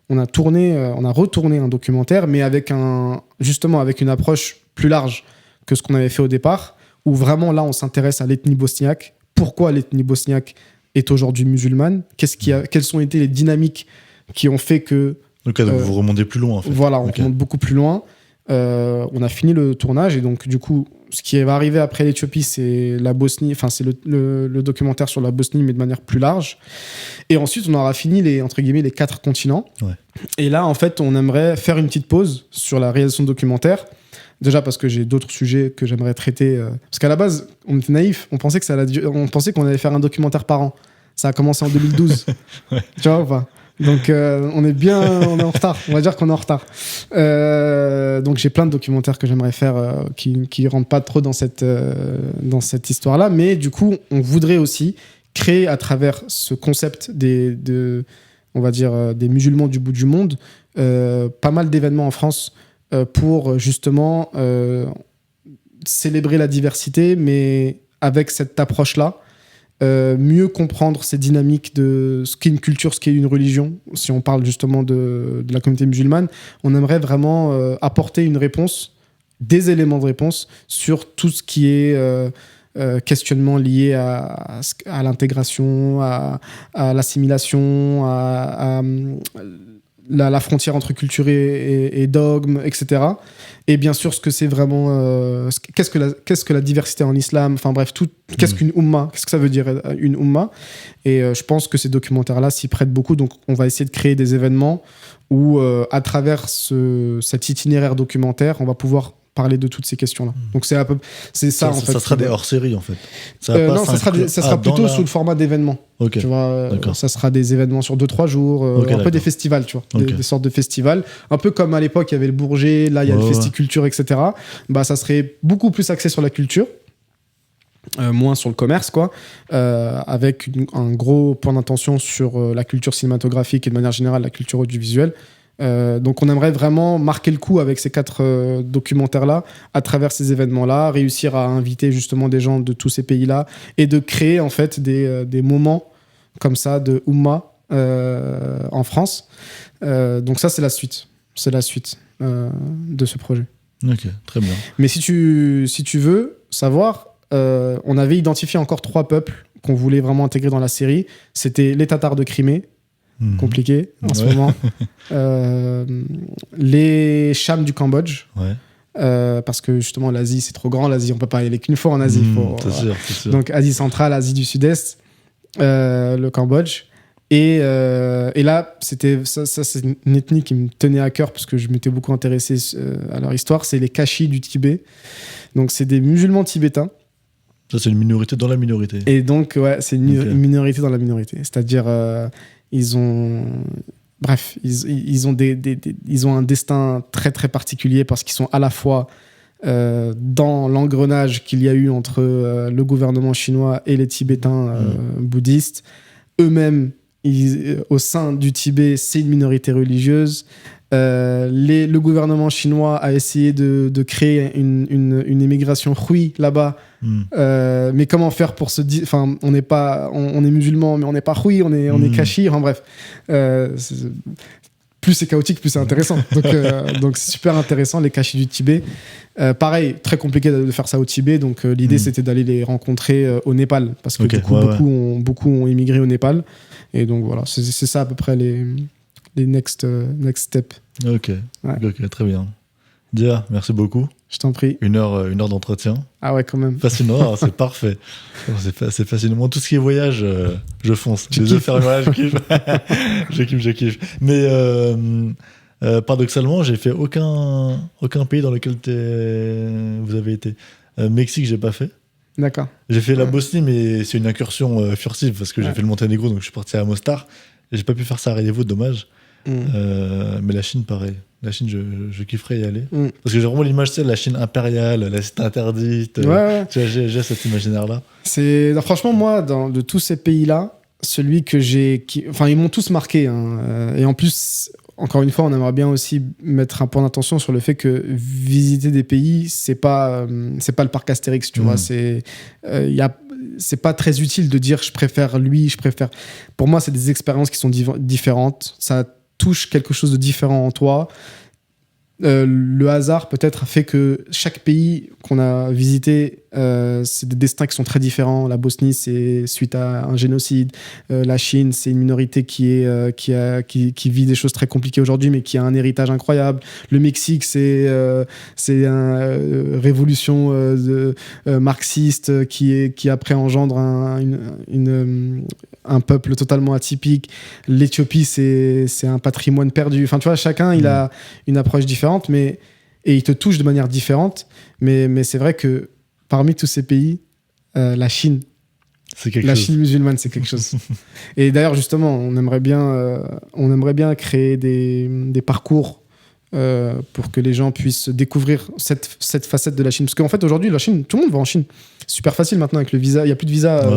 On a retourné un documentaire, mais avec une approche plus large que ce qu'on avait fait au départ, où vraiment, là, on s'intéresse à l'ethnie bosniaque. Pourquoi l'ethnie bosniaque est aujourd'hui musulmane ? Quelles ont été les dynamiques qui ont fait que... Donc, vous remontez plus loin, en fait. Voilà, on remonte beaucoup plus loin. On a fini le tournage, et donc, du coup, ce qui va arriver après l'Éthiopie, c'est la Bosnie, enfin, c'est le documentaire sur la Bosnie, mais de manière plus large. Et ensuite, on aura fini les 4 continents. Ouais. Et là, en fait, on aimerait faire une petite pause sur la réalisation de documentaire. Déjà parce que j'ai d'autres sujets que j'aimerais traiter. Parce qu'à la base, on était naïfs. On pensait qu'on allait faire un documentaire par an. Ça a commencé en 2012. Ouais. Tu vois ou pas ? Donc, on est en retard. On va dire qu'on est en retard. Donc, j'ai plein de documentaires que j'aimerais faire qui rentrent pas trop dans cette histoire-là. Mais du coup, on voudrait aussi créer à travers ce concept on va dire, des musulmans du bout du monde, pas mal d'événements en France pour justement célébrer la diversité, mais avec cette approche-là. Mieux comprendre ces dynamiques de ce qu'est une culture, ce qu'est une religion. Si on parle justement de la communauté musulmane, on aimerait vraiment apporter une réponse, des éléments de réponse sur tout ce qui est questionnement lié à l'intégration, à l'assimilation, à la frontière entre culture et dogme, etc. Et bien sûr, ce que c'est vraiment... qu'est-ce que la diversité en islam ? Enfin bref, qu'est-ce qu'une Oumma ? Qu'est-ce que ça veut dire une Oumma ? Et je pense que ces documentaires-là s'y prêtent beaucoup. Donc, on va essayer de créer des événements où, à travers cet itinéraire documentaire, on va pouvoir parler de toutes ces questions-là. Donc, c'est ça, en fait. Ça sera des hors-séries, en fait. Non, ça sera plutôt sous le format d'événements. Okay. Tu vois, ça sera des événements sur 2-3 jours, un peu des festivals, tu vois, des sortes de festivals. Un peu comme à l'époque, il y avait le Bourget, là, il y a le Festiculture, etc. Bah, ça serait beaucoup plus axé sur la culture. moins sur le commerce, quoi, avec un gros point d'intention sur la culture cinématographique et de manière générale la culture audiovisuelle. Donc on aimerait vraiment marquer le coup avec ces 4 documentaires-là, à travers ces événements-là, réussir à inviter justement des gens de tous ces pays-là et de créer en fait des moments comme ça de Oumma en France. Donc ça, c'est la suite. C'est la suite de ce projet. Ok, très bien. Mais si tu veux savoir, on avait identifié encore 3 peuples qu'on voulait vraiment intégrer dans la série. C'était les Tatars de Crimée, compliqué en ce moment. Les Chams du Cambodge. Ouais. Parce que justement, l'Asie, c'est trop grand. L'Asie, on peut pas y aller qu'une fois en Asie. C'est sûr. Donc, Asie centrale, Asie du Sud-Est, le Cambodge. Et là, c'est une ethnie qui me tenait à cœur parce que je m'étais beaucoup intéressé à leur histoire. C'est les Kashis du Tibet. Donc, c'est des musulmans tibétains. Ça, c'est une minorité dans la minorité. Et donc, ouais, c'est une minorité dans la minorité. C'est-à-dire, ils ont... Bref, ils ont un destin très, très particulier parce qu'ils sont à la fois dans l'engrenage qu'il y a eu entre le gouvernement chinois et les Tibétains bouddhistes. Eux-mêmes, au sein du Tibet, c'est une minorité religieuse. Le gouvernement chinois a essayé de créer une immigration hui là-bas. Mais comment faire pour se dire... Enfin, on est musulmans, mais on n'est pas hui, on est kashi. Enfin bref, plus c'est chaotique, plus c'est intéressant. Donc c'est super intéressant, les kashis du Tibet. Pareil, très compliqué de faire ça au Tibet. Donc l'idée, c'était d'aller les rencontrer au Népal. Parce que beaucoup ont immigré au Népal. Et donc voilà, c'est ça à peu près les next steps. Ok, très bien. Dia, merci beaucoup. Je t'en prie. Une heure d'entretien. Ah ouais, quand même. Fascinant, c'est parfait. C'est fascinant. Moi, tout ce qui est voyage, je fonce. Tu kiffes. Faire un voyage, je kiffe. Mais paradoxalement, j'ai fait aucun pays dans lequel vous avez été. Mexique, j'ai pas fait. D'accord. J'ai fait la Bosnie, mais c'est une incursion furtive parce que j'ai fait le Monténégro, donc je suis parti à Mostar. Et j'ai pas pu faire ça à Sarajevo, dommage. Mais la Chine, pareil. La Chine, je kifferais y aller. Parce que j'ai vraiment l'image, de la Chine impériale, la cité interdite. Ouais. Tu vois, j'ai cet imaginaire-là. Non, franchement, moi, de tous ces pays-là, celui que enfin, ils m'ont tous marqué. Hein. Et en plus, encore une fois, on aimerait bien aussi mettre un point d'attention sur le fait que visiter des pays, c'est pas le parc Astérix, tu vois. C'est pas très utile de dire je préfère lui, je préfère. Pour moi, c'est des expériences qui sont différentes. Ça touche quelque chose de différent en toi. Le hasard peut-être a fait que chaque pays qu'on a visité, c'est des destins qui sont très différents. La Bosnie, c'est suite à un génocide. La Chine, c'est une minorité qui vit des choses très compliquées aujourd'hui, mais qui a un héritage incroyable. Le Mexique, c'est une révolution marxiste qui après engendre un peuple totalement atypique. L'Éthiopie, c'est un patrimoine perdu. Enfin, tu vois, chacun, il a une approche différente, et il te touche de manière différente. Mais c'est vrai que parmi tous ces pays, la Chine, Chine musulmane, c'est quelque chose. Et d'ailleurs, justement, on aimerait bien créer des parcours pour que les gens puissent découvrir cette facette de la Chine. Parce qu'en fait, aujourd'hui, la Chine, tout le monde va en Chine. C'est super facile maintenant avec le visa. Il n'y a plus de visa.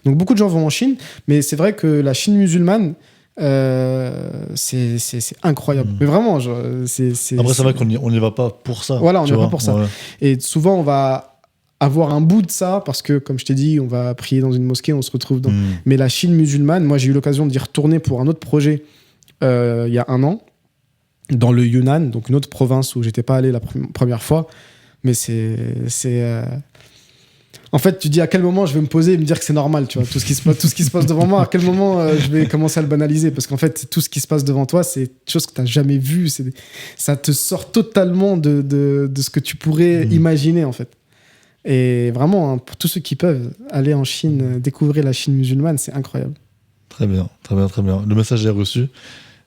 Donc, beaucoup de gens vont en Chine. Mais c'est vrai que la Chine musulmane, c'est incroyable. Mais vraiment, après, c'est vrai qu'on n'y va pas pour ça. Voilà, on n'y va pas pour ça. Et souvent, on va avoir un bout de ça parce que, comme je t'ai dit, on va prier dans une mosquée, on se retrouve dans... Mais la Chine musulmane, moi, j'ai eu l'occasion d'y retourner pour un autre projet il y a 1 an, dans le Yunnan, donc une autre province où j'étais pas allé la première fois. Mais en fait, tu dis à quel moment je vais me poser et me dire que c'est normal, tu vois, tout ce qui se passe devant moi, à quel moment je vais commencer à le banaliser, parce qu'en fait, tout ce qui se passe devant toi, c'est des choses que tu n'as jamais vues, ça te sort totalement de ce que tu pourrais imaginer, en fait. Et vraiment, hein, pour tous ceux qui peuvent aller en Chine, découvrir la Chine musulmane, c'est incroyable. Très bien. Le message est reçu.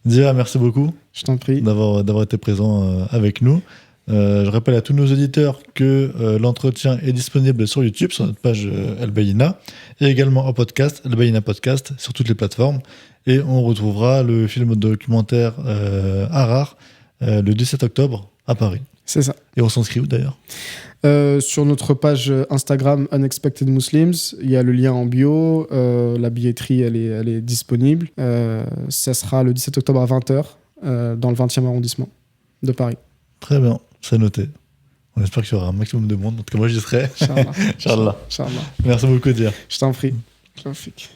Dia, merci beaucoup. Je t'en prie. D'avoir été présent avec nous. Je rappelle à tous nos auditeurs que l'entretien est disponible sur YouTube, sur notre page El Bayina, et également en podcast, El Bayina Podcast, sur toutes les plateformes. Et on retrouvera le film documentaire Harar le 17 octobre à Paris. C'est ça. Et on s'inscrit où d'ailleurs? Sur notre page Instagram Unexpected Muslims, il y a le lien en bio. La billetterie, elle est disponible. Ça sera le 17 octobre à 20h dans le 20e arrondissement de Paris. Très bien, c'est noté. On espère qu'il y aura un maximum de monde. En tout cas, moi, j'y serai. Inch'Allah. Inch'Allah. Inch'Allah. Merci beaucoup, Dia. Je t'en prie. Trafic.